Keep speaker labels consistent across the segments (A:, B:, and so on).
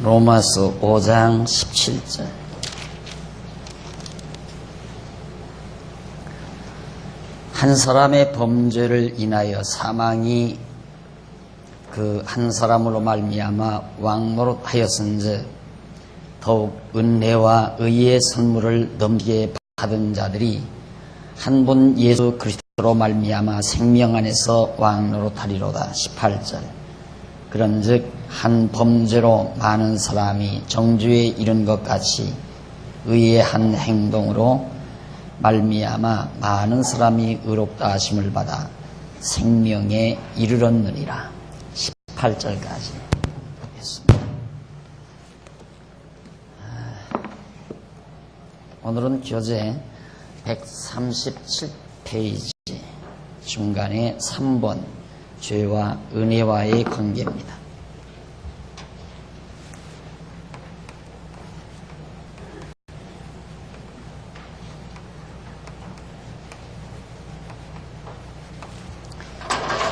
A: 로마서 5장 17절. 한 사람의 범죄를 인하여 사망이 그 한 사람으로 말미암아 왕노릇하였은즉 더욱 은혜와 의의 선물을 넘게 받은 자들이 한 분 예수 그리스도로 말미암아 생명 안에서 왕노릇하리로다. 18절. 그런즉 한 범죄로 많은 사람이 정죄에 이른 것 같이 의의 한 행동으로 말미암아 많은 사람이 의롭다 하심을 받아 생명에 이르렀느니라. 18절까지 보겠습니다. 오늘은 교재 137페이지 중간에 3번 죄와 은혜와의 관계입니다.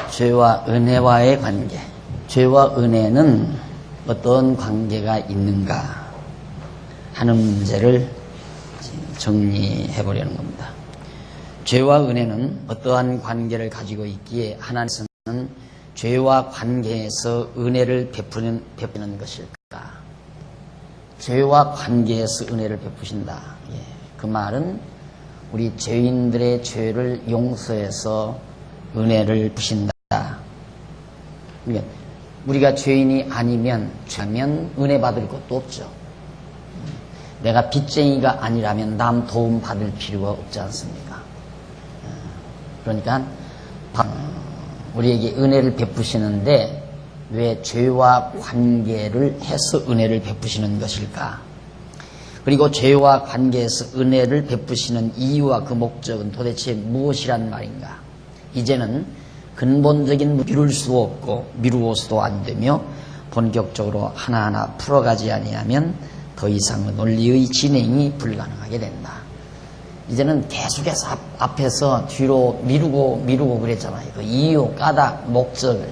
A: 죄와 은혜와의 관계. 죄와 은혜는 어떤 관계가 있는가 하는 문제를 정리해 보려는 겁니다. 죄와 은혜는 어떠한 관계를 가지고 있기에 하나님께서는 죄와 관계에서 은혜를 베푸는 것일까? 죄와 관계에서 은혜를 베푸신다. 그 말은 우리 죄인들의 죄를 용서해서 은혜를 베푸신다. 우리가 죄인이 아니면 은혜 받을 것도 없죠. 내가 빚쟁이가 아니라면 남 도움 받을 필요가 없지 않습니까? 그러니까 우리에게 은혜를 베푸시는데 왜 죄와 관계를 해서 은혜를 베푸시는 것일까? 그리고 죄와 관계에서 은혜를 베푸시는 이유와 그 목적은 도대체 무엇이란 말인가? 이제는 근본적인 미룰 수 없고 미루어서도 안 되며 본격적으로 하나하나 풀어가지 아니하면 더 이상은 논리의 진행이 불가능하게 된다. 이제는 계속해서 앞에서 뒤로 미루고 그랬잖아요. 그 이유, 까닭, 목적을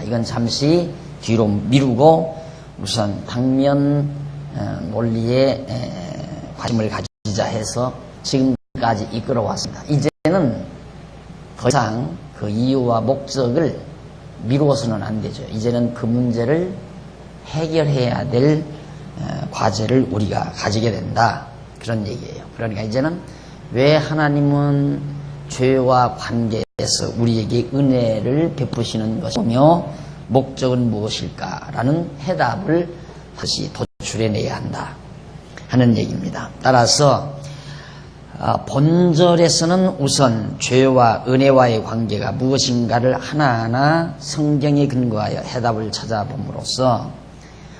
A: 이건 잠시 뒤로 미루고 우선 당면 논리에 관심을 가지자 해서 지금까지 이끌어왔습니다. 이제는 더 이상 그 이유와 목적을 미루어서는 안 되죠. 이제는 그 문제를 해결해야 될 과제를 우리가 가지게 된다. 그런 얘기예요. 그러니까 이제는 왜 하나님은 죄와 관계에서 우리에게 은혜를 베푸시는 것이며 목적은 무엇일까라는 해답을 다시 도출해내야 한다 하는 얘기입니다. 따라서 본절에서는 우선 죄와 은혜와의 관계가 무엇인가를 하나하나 성경에 근거하여 해답을 찾아봄으로써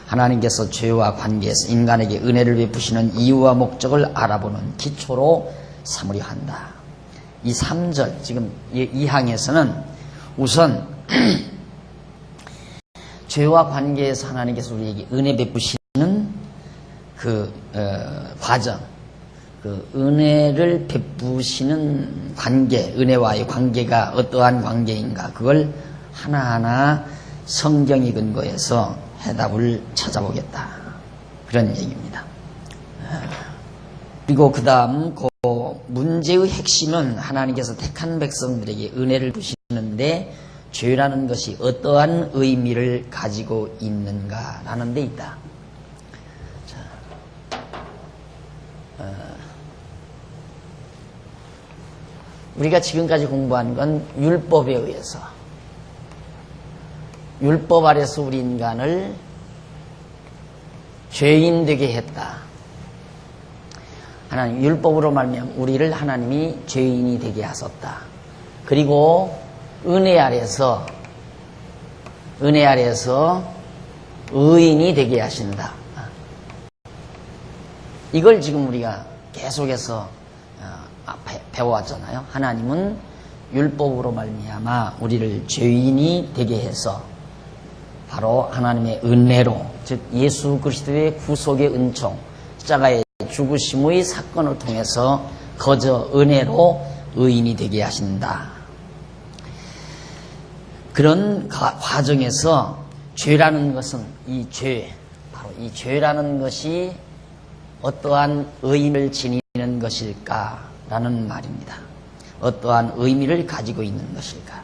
A: 하나님께서 죄와 관계에서 인간에게 은혜를 베푸시는 이유와 목적을 알아보는 기초로 삼으려 한다. 이 3절 지금 이 항에서는 우선 죄와 관계에서 하나님께서 우리에게 은혜 베푸시는 그 과정, 그 은혜를 베푸시는 관계, 은혜와의 관계가 어떠한 관계인가 그걸 하나하나 성경이 근거해서 해답을 찾아보겠다. 그런 얘기입니다. 그리고 그 다음 그 문제의 핵심은 하나님께서 택한 백성들에게 은혜를 주시는데 죄라는 것이 어떠한 의미를 가지고 있는가라는 데 있다. 우리가 지금까지 공부한 건 율법에 의해서 율법 아래서 우리 인간을 죄인 되게 했다. 하나님 율법으로 말미암아 우리를 하나님이 죄인이 되게 하셨다. 그리고 은혜 아래서 의인이 되게 하신다. 이걸 지금 우리가 계속해서 배워왔잖아요. 하나님은 율법으로 말미암아 우리를 죄인이 되게 해서 바로 하나님의 은혜로, 즉 예수 그리스도의 구속의 은총, 십자가의 죽으심의 사건을 통해서 거저 은혜로 의인이 되게 하신다. 그런 과정에서 죄라는 것은 이 죄, 바로 이 죄라는 것이 어떠한 의미를 지니는 것일까라는 말입니다. 어떠한 의미를 가지고 있는 것일까.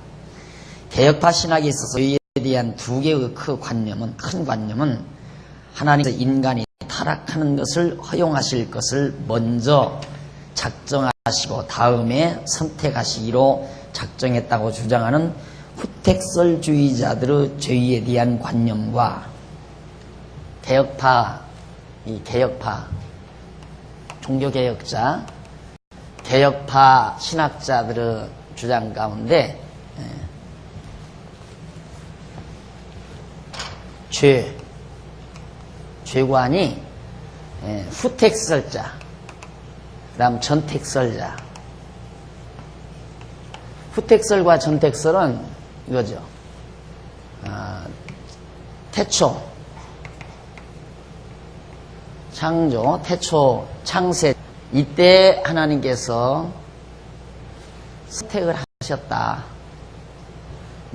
A: 개혁파 신학에 있어서 죄에 대한 두 개의 큰 관념은 하나님께서 인간이 타락하는 것을 허용하실 것을 먼저 작정하시고 다음에 선택하시기로 작정했다고 주장하는 후택설주의자들의 죄에 대한 관념과 개혁파 종교개혁자 개혁파 신학자들의 주장 가운데 죄관이 후택설자, 그 다음 전택설자. 후택설과 전택설은 이거죠. 태초, 창조, 태초, 창세. 이때 하나님께서 선택을 하셨다.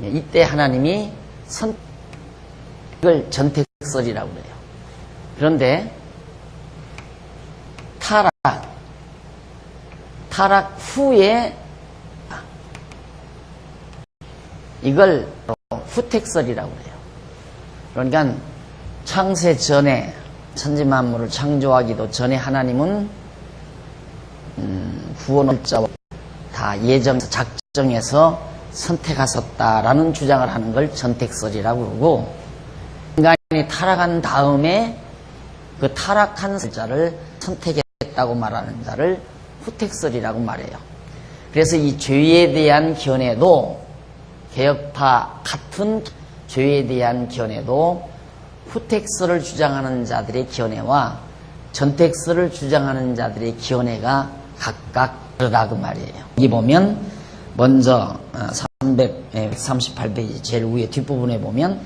A: 이때 하나님이 선택을 전택설이라고 그래요. 그런데 타락 후에 이걸 후택설이라고 그래요. 그러니까 창세 전에 천지만물을 창조하기도 전에 하나님은 구원을 다 예정해서 작정해서 선택하셨다라는 주장을 하는 걸 전택설이라고 그러고, 인간이 타락한 다음에 그 타락한 자를 선택했다고 말하는 자를 후택설이라고 말해요. 그래서 이 죄에 대한 견해도 개혁파 같은 죄에 대한 견해도 후택설을 주장하는 자들의 견해와 전택설을 주장하는 자들의 견해가 각각 다르다 그 말이에요. 여기 보면 먼저 338페이지 제일 위에 뒷부분에 보면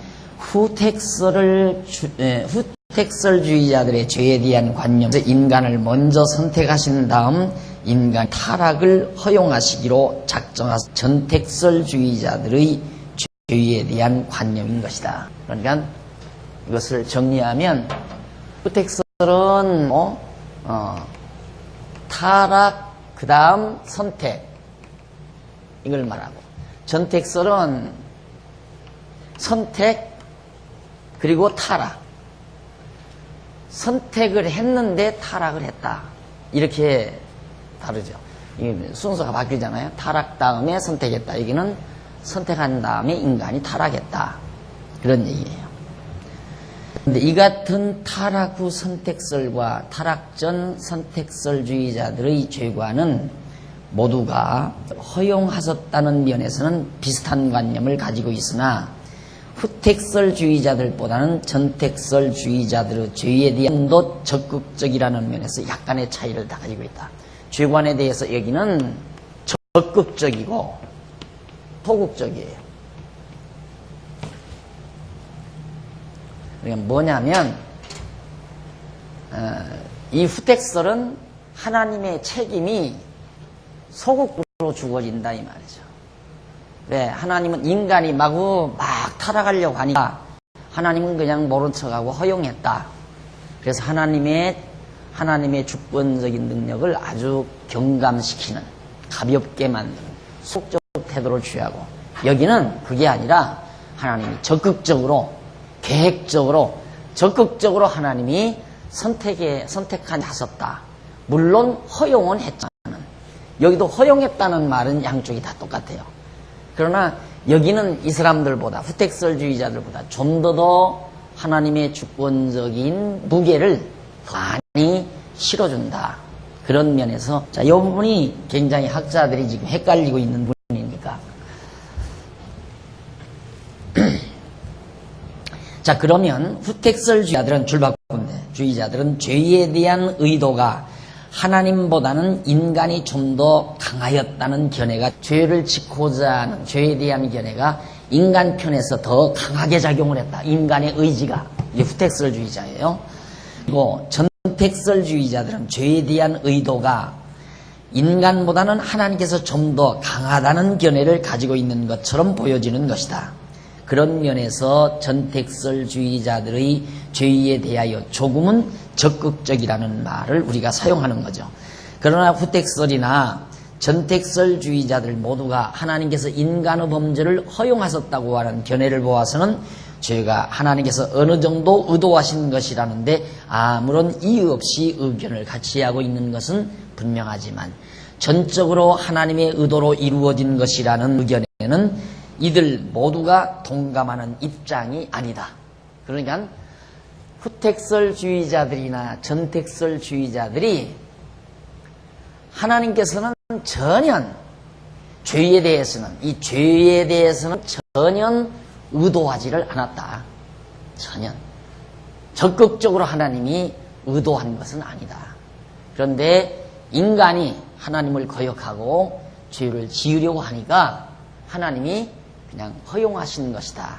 A: 후택설주의자들의 죄에 대한 관념, 인간을 먼저 선택하신 다음 인간 타락을 허용하시기로 작정하신 전택설주의자들의 죄에 대한 관념인 것이다. 그러니까 이것을 정리하면 후택설은 타락 그 다음 선택 이걸 말하고, 전택설은 선택 그리고 타락, 선택을 했는데 타락을 했다, 이렇게 다르죠. 순서가 바뀌잖아요. 타락 다음에 선택했다. 여기는 선택한 다음에 인간이 타락했다, 그런 얘기예요. 근데 이 같은 타락 후 선택설과 타락 전 선택설주의자들의 죄관은 모두가 허용하셨다는 면에서는 비슷한 관념을 가지고 있으나 후택설주의자들보다는 전택설주의자들의 죄에 대한 더 적극적이라는 면에서 약간의 차이를 다 가지고 있다. 죄관에 대해서 여기는 적극적이고 소극적이에요. 그러니까 뭐냐면 이 후택설은 하나님의 책임이 소극으로 주어진다 이 말이죠. 왜? 하나님은 인간이 막 타락하려고 하니까 하나님은 그냥 모른 척하고 허용했다. 그래서 하나님의 주권적인 능력을 아주 경감시키는, 가볍게 만드는 소극적 태도를 취하고, 여기는 그게 아니라 하나님이 적극적으로, 계획적으로, 적극적으로 하나님이 선택하셨다. 물론 허용은 했지만 여기도 허용했다는 말은 양쪽이 다 똑같아요. 그러나 여기는 이 사람들보다, 후택설주의자들보다 좀 더 하나님의 주권적인 무게를 더 많이 실어준다. 그런 면에서 이 부분이 굉장히 학자들이 지금 헷갈리고 있는 부분이니까. 자, 그러면 후택설주의자들은 주의자들은 죄에 대한 의도가 하나님보다는 인간이 좀 더 강하였다는 견해가, 죄를 짓고자 하는 죄에 대한 견해가 인간 편에서 더 강하게 작용을 했다. 인간의 의지가. 이게 후택설주의자예요. 그리고 전택설주의자들은 죄에 대한 의도가 인간보다는 하나님께서 좀 더 강하다는 견해를 가지고 있는 것처럼 보여지는 것이다. 그런 면에서 전택설주의자들의 죄에 대하여 조금은 적극적이라는 말을 우리가 사용하는 거죠. 그러나 후택설이나 전택설주의자들 모두가 하나님께서 인간의 범죄를 허용하셨다고 하는 견해를 보아서는 죄가 하나님께서 어느 정도 의도하신 것이라는데 아무런 이유 없이 의견을 같이 하고 있는 것은 분명하지만 전적으로 하나님의 의도로 이루어진 것이라는 의견에는 이들 모두가 동감하는 입장이 아니다. 그러니까 후택설주의자들이나 전택설주의자들이 하나님께서는 전혀 죄에 대해서는 전혀 의도하지를 않았다. 전혀 적극적으로 하나님이 의도한 것은 아니다. 그런데 인간이 하나님을 거역하고 죄를 지으려고 하니까 하나님이 그냥 허용하시는 것이다.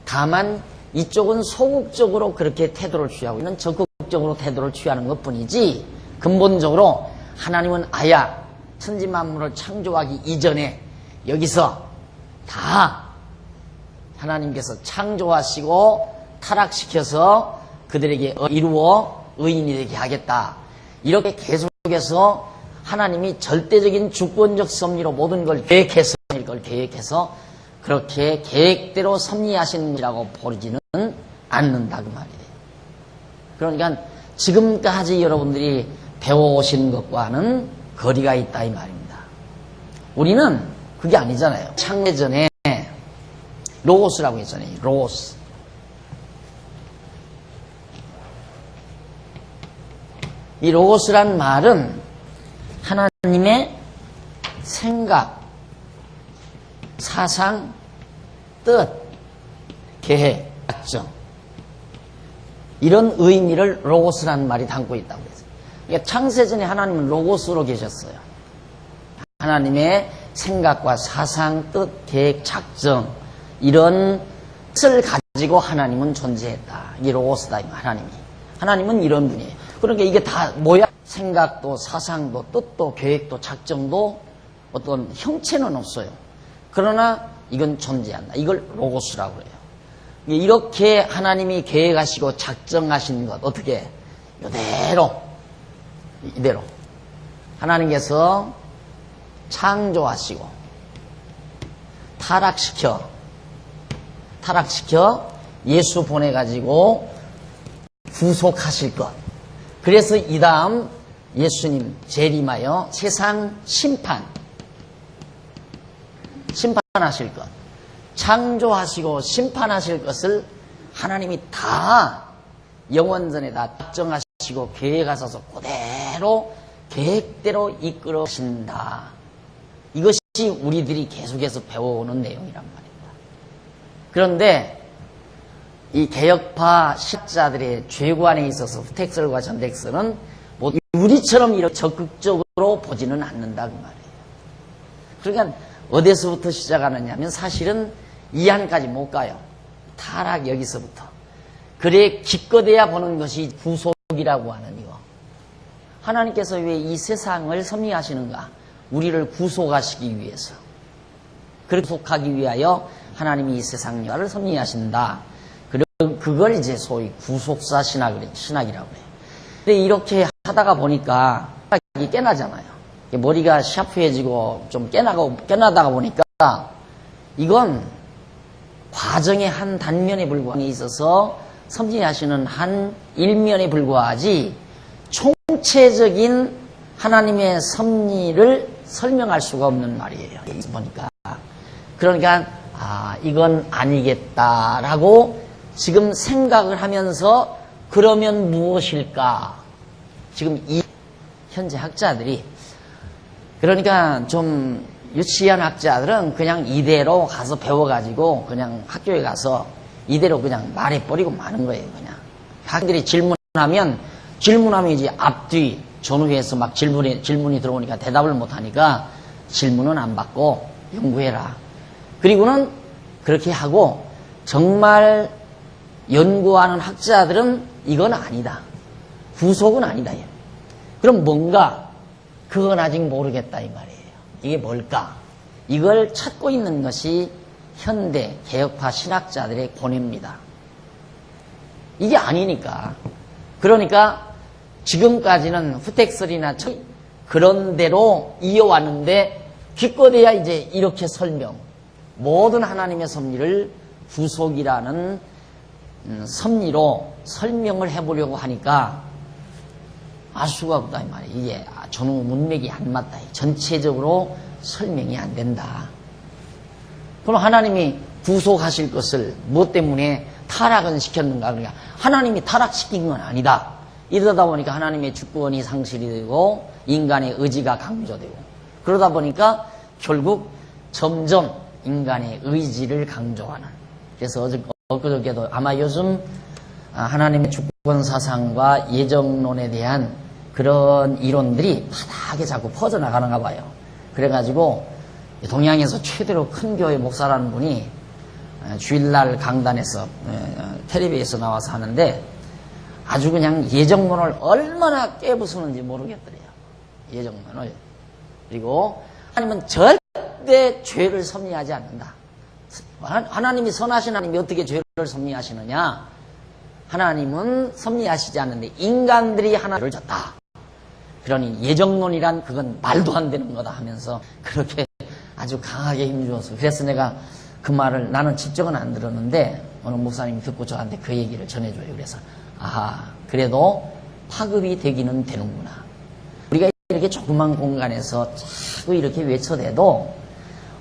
A: 다만 이쪽은 소극적으로 그렇게 태도를 취하고 있는 적극적으로 태도를 취하는 것뿐이지 근본적으로 하나님은 아야 천지만물을 창조하기 이전에 여기서 다 하나님께서 창조하시고 타락시켜서 그들에게 이루어 의인이 되게 하겠다. 이렇게 계속해서 하나님이 절대적인 주권적 섭리로 모든 걸 계획해서 그렇게 계획대로 섭리하시는 것이라고 보지는 않는다 그 말이에요. 그러니까 지금까지 여러분들이 배워오신 것과는 거리가 있다 이 말입니다. 우리는 그게 아니잖아요. 창세전에 로고스라고 했잖아요. 로고스. 이 로고스란 말은 하나님의 생각, 사상, 뜻, 계획, 작정 이런 의미를 로고스라는 말이 담고 있다고 했어요. 그러니까 창세전에 하나님은 로고스로 계셨어요. 하나님의 생각과 사상, 뜻, 계획, 작정 이런 뜻을 가지고 하나님은 존재했다. 이게 로고스다. 하나님은 이런 분이에요. 그러니까 이게 다 뭐야? 생각도 사상도 뜻도 계획도 작정도 어떤 형체는 없어요. 그러나 이건 존재한다. 이걸 로고스라고 그래요. 이렇게 하나님이 계획하시고 작정하신 것 어떻게? 이대로 하나님께서 창조하시고 타락시켜 예수 보내가지고 구속하실 것. 그래서 이 다음 예수님 재림하여 세상 심판하실 것. 창조하시고 심판하실 것을 하나님이 다 영원전에 다 작정하시고 계획하셔서 그대로 계획대로 이끌어 가신다. 이것이 우리들이 계속해서 배워오는 내용이란 말입니다. 그런데 이 개혁파 신학자들의 죄관에 있어서 후택설과 전택설은 뭐 우리처럼 이렇게 적극적으로 보지는 않는다 그 말이에요. 그러니까 어디서부터 시작하느냐 하면 사실은 이한까지 못 가요. 타락 여기서부터. 그래 기껏해야 보는 것이 구속이라고 하는 이거. 하나님께서 왜 이 세상을 섭리하시는가? 우리를 구속하시기 위해서. 그렇게 구속하기 위하여 하나님이 이 세상 여하를 섭리하신다. 그걸 이제 소위 구속사 신학이라고 그래요. 근데 이렇게 하다가 보니까 생각이 깨나잖아요. 머리가 샤프해지고 좀 깨나다가 보니까 이건 과정의 한 단면에 불과해 있어서 섭리하시는 한 일면에 불과하지 총체적인 하나님의 섭리를 설명할 수가 없는 말이에요. 보니까. 그러니까 이건 아니겠다라고 지금 생각을 하면서 그러면 무엇일까? 지금 이 현재 학자들이 그러니까 좀 유치한 학자들은 그냥 이대로 가서 배워가지고 그냥 학교에 가서 이대로 그냥 말해버리고 마는 거예요. 그냥 학생들이 질문하면 이제 앞뒤 전후해서 막 질문이 들어오니까 대답을 못하니까 질문은 안 받고 연구해라. 그리고는 그렇게 하고 정말 연구하는 학자들은 이건 아니다. 구속은 아니다. 그럼 뭔가? 그건 아직 모르겠다 이 말이에요. 이게 뭘까? 이걸 찾고 있는 것이 현대 개혁파 신학자들의 고뇌입니다. 이게 아니니까. 그러니까 지금까지는 후택설이나 그런 대로 이어왔는데 기껏해야 이제 이렇게 설명, 모든 하나님의 섭리를 구속이라는 섭리로 설명을 해보려고 하니까 알 수가 없다 이 말이에요. 이게 전후 문맥이 안 맞다. 전체적으로 설명이 안 된다. 그럼 하나님이 구속하실 것을 무엇 때문에 타락은 시켰는가? 그러니까 하나님이 타락시킨 건 아니다. 이러다 보니까 하나님의 주권이 상실이 되고 인간의 의지가 강조되고 그러다 보니까 결국 점점 인간의 의지를 강조하는. 그래서 엊그저께도 아마 요즘 하나님의 주권 사상과 예정론에 대한 그런 이론들이 바닥에 자꾸 퍼져나가는가 봐요. 그래가지고 동양에서 최대로 큰 교회 목사라는 분이 주일날 강단에서 텔레비에서 나와서 하는데 아주 그냥 예정론을 얼마나 깨부수는지 모르겠더래요. 예정론을. 그리고 하나님은 절대 죄를 섭리하지 않는다. 하나님이 선하신 하나님이 어떻게 죄를 섭리하시느냐? 하나님은 섭리하시지 않는데 인간들이 하나님을 졌다. 그러니 예정론이란 그건 말도 안 되는 거다 하면서 그렇게 아주 강하게 힘주었어요. 그래서 내가 그 말을 나는 직접은 안 들었는데 어느 목사님이 듣고 저한테 그 얘기를 전해줘요. 그래서 아하, 그래도 파급이 되기는 되는구나. 우리가 이렇게 조그만 공간에서 자꾸 이렇게 외쳐대도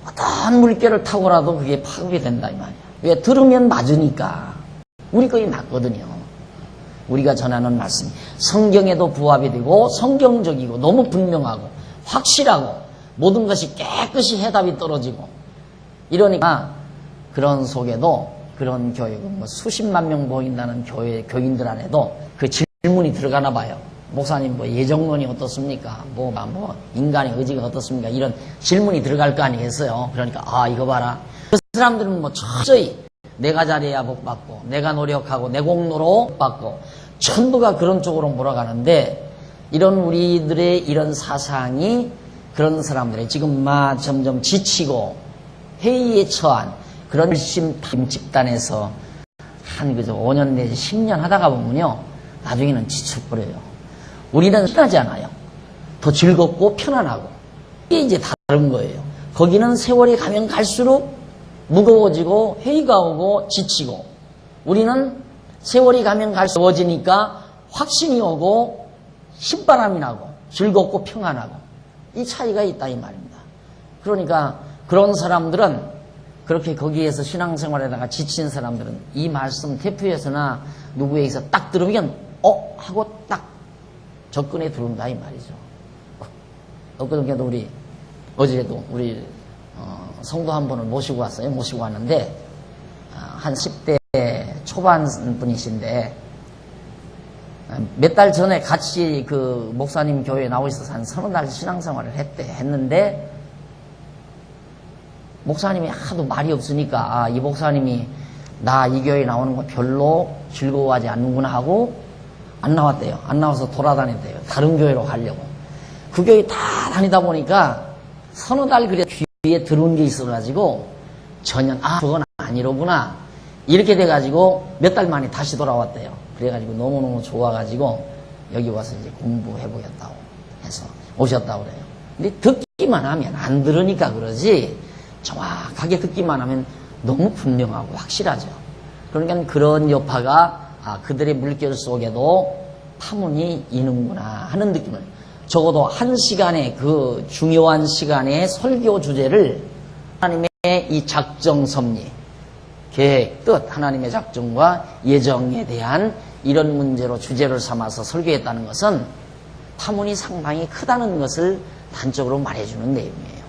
A: 어떤 물결을 타고라도 그게 파급이 된다 이 말이야. 왜? 들으면 맞으니까. 우리 거의 맞거든요. 우리가 전하는 말씀이 성경에도 부합이 되고 성경적이고 너무 분명하고 확실하고 모든 것이 깨끗이 해답이 떨어지고 이러니까 그런 속에도 그런 교육은 뭐 수십만 명 모인다는 교인들 안에도 그 질문이 들어가나 봐요. 목사님 뭐 예정론이 어떻습니까? 뭐 인간의 의지가 어떻습니까? 이런 질문이 들어갈 거 아니겠어요. 그러니까 이거 봐라. 그 사람들은 뭐 철저히 내가 잘해야 복 받고 내가 노력하고 내 공로로 복 받고 전부가 그런 쪽으로 몰아가는데 이런 우리들의 이런 사상이 그런 사람들의 지금 점점 지치고 회의에 처한 그런 열심팀 집단에서 한 그저 5년 내지 10년 하다가 보면요 나중에는 지쳐버려요. 우리는 편하지 않아요. 더 즐겁고 편안하고 이게 이제 다른 거예요. 거기는 세월이 가면 갈수록 무거워지고 회의가 오고 지치고 우리는 세월이 가면 갈수록 무거워지니까 확신이 오고 신바람이 나고 즐겁고 평안하고 이 차이가 있다 이 말입니다. 그러니까 그런 사람들은 그렇게 거기에서 신앙생활에다가 지친 사람들은 이 말씀 대표에서나 누구에게서 딱 들으면 하고 딱 접근에 들어온다 이 말이죠. 엊그저께도 어제도 우리 성도 한 분을 모시고 왔어요. 모시고 왔는데 한 10대 초반 분이신데 몇 달 전에 같이 그 목사님 교회에 나와 있어서 한 30달 신앙생활을 했는데 목사님이 하도 말이 없으니까 이 목사님이 나 이 교회에 나오는 거 별로 즐거워하지 않는구나 하고 안 나왔대요. 안 나와서 돌아다녔대요. 다른 교회로 가려고. 그 교회 다 다니다 보니까 서너 달 그래 귀에 들어온 게 있어가지고 전혀 그건 아니로구나 이렇게 돼가지고 몇 달 만에 다시 돌아왔대요. 그래가지고 너무너무 좋아가지고 여기 와서 이제 공부해보겠다고 해서 오셨다고 그래요. 근데 듣기만 하면 안 들으니까 그러지 정확하게 듣기만 하면 너무 분명하고 확실하죠. 그러니까 그런 여파가 그들의 물결 속에도 파문이 있는구나 하는 느낌을 적어도 한 시간의 그 중요한 시간의 설교 주제를 하나님의 이 작정 섭리 계획 뜻 하나님의 작정과 예정에 대한 이런 문제로 주제를 삼아서 설교했다는 것은 파문이 상당히 크다는 것을 단적으로 말해주는 내용이에요.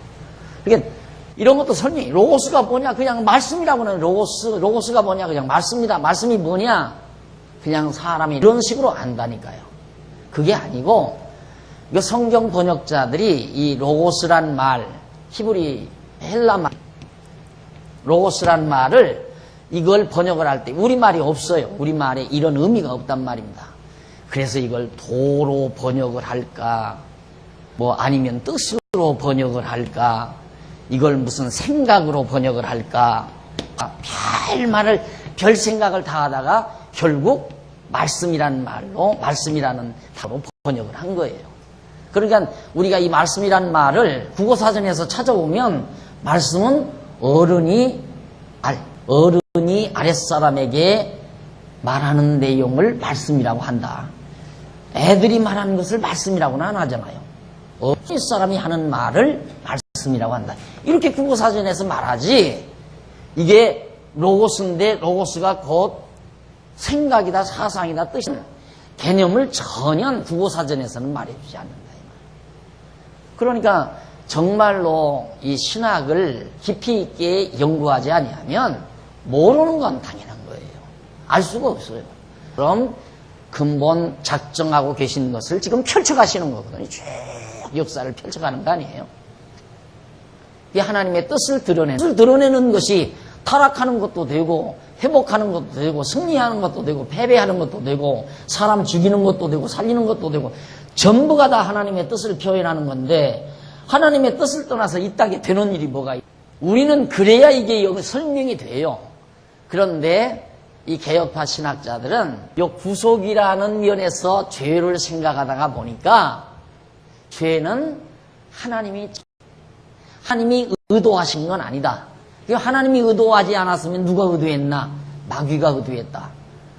A: 그러니까 이런 것도 설명이 로고스가 뭐냐 그냥 말씀이라고 하는 로고스가 뭐냐 그냥 말씀이다. 말씀이 뭐냐 그냥 사람이 이런 식으로 안다니까요. 그게 아니고 성경 번역자들이 이 로고스란 말 히브리 헬라 말 로고스란 말을 이걸 번역을 할 때 우리말이 없어요. 우리말에 이런 의미가 없단 말입니다. 그래서 이걸 도로 번역을 할까 뭐 아니면 뜻으로 번역을 할까 이걸 무슨 생각으로 번역을 할까 별 말을, 별 생각을 다 하다가 결국 말씀이라는 단어로 번역을 한 거예요. 그러니까 우리가 이 말씀이라는 말을 국어사전에서 찾아보면 말씀은 어른이 아랫사람에게 말하는 내용을 말씀이라고 한다. 애들이 말하는 것을 말씀이라고는 안 하잖아요. 윗사람이 하는 말을 말씀이라고 한다. 이렇게 국어사전에서 말하지, 이게 로고스인데 로고스가 곧 생각이다, 사상이다, 뜻이다. 개념을 전혀 국어사전에서는 말해주지 않는다. 그러니까 정말로 이 신학을 깊이 있게 연구하지 아니하면 모르는 건 당연한 거예요. 알 수가 없어요. 그럼 근본 작정하고 계신 것을 지금 펼쳐가시는 거거든요. 쭉 역사를 펼쳐가는 거 아니에요. 이 하나님의 뜻을 드러내는 것이 타락하는 것도 되고, 회복하는 것도 되고, 승리하는 것도 되고, 패배하는 것도 되고, 사람 죽이는 것도 되고, 살리는 것도 되고, 전부가 다 하나님의 뜻을 표현하는 건데, 하나님의 뜻을 떠나서 이 땅에 되는 일이 뭐가 있어요? 우리는 그래야 이게 여기 설명이 돼요. 그런데 이 개혁파 신학자들은 이 구속이라는 면에서 죄를 생각하다가 보니까 죄는 하나님이 의도하신 건 아니다. 하나님이 의도하지 않았으면 누가 의도했나? 마귀가 의도했다.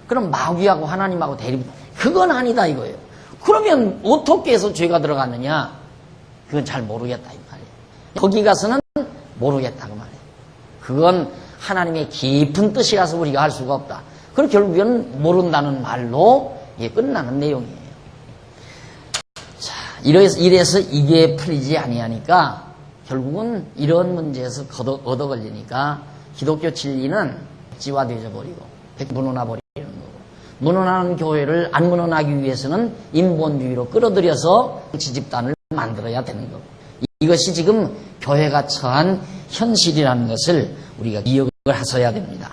A: 그럼 마귀하고 하나님하고 대립, 그건 아니다 이거예요. 그러면 어떻게 해서 죄가 들어갔느냐? 그건 잘 모르겠다 이 말이에요. 거기 가서는 모르겠다 그 말이에요. 그건 하나님의 깊은 뜻이라서 우리가 할 수가 없다. 그럼 결국에는 모른다는 말로 이게 끝나는 내용이에요. 자, 이래서 이게 풀리지 아니하니까 결국은 이런 문제에서 얻어 걸리니까 기독교 진리는 백지화되어 버리고 무너나 버리는 거고, 무너나는 교회를 안 무너나기 위해서는 인본주의로 끌어들여서 지집단을 만들어야 되는 거고, 이것이 지금 교회가 처한 현실이라는 것을 우리가 기억을 하셔야 됩니다.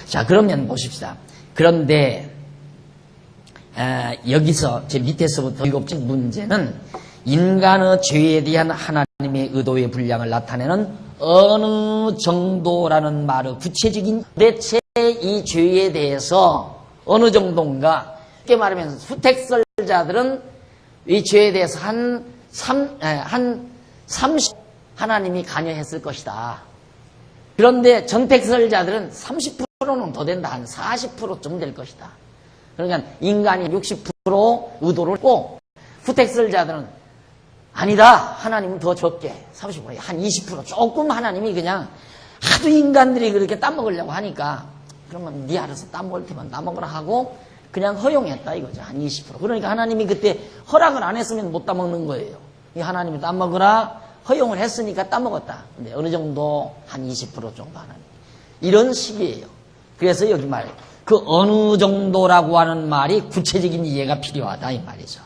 A: 자, 그러면 보십시다. 그런데 여기서 제 밑에서부터 7째 문제는 인간의 죄에 대한 하나님의 의도의 분량을 나타내는 어느 정도라는 말의 구체적인, 대체 이 죄에 대해서 어느 정도인가, 쉽게 말하면 후택설자들은 이 죄에 대해서 한 30 하나님이 관여했을 것이다. 그런데 전택설자들은 30%는 더 된다. 한 40%쯤 될 것이다. 그러니까 인간이 60% 의도를 했고, 후택설자들은 아니다. 하나님은 더 적게 30%, 한 20% 조금 하나님이 그냥 하도 인간들이 그렇게 따먹으려고 하니까 그러면 네 알아서 따먹을 테면 따먹으라 하고 그냥 허용했다 이거죠. 한 20%. 그러니까 하나님이 그때 허락을 안 했으면 못 따먹는 거예요. 하나님이 따먹으라 허용을 했으니까 따먹었다. 근데 어느 정도 한 20% 정도 하나님. 이런 식이에요. 그래서 여기 말, 그 어느 정도라고 하는 말이 구체적인 이해가 필요하다 이 말이죠.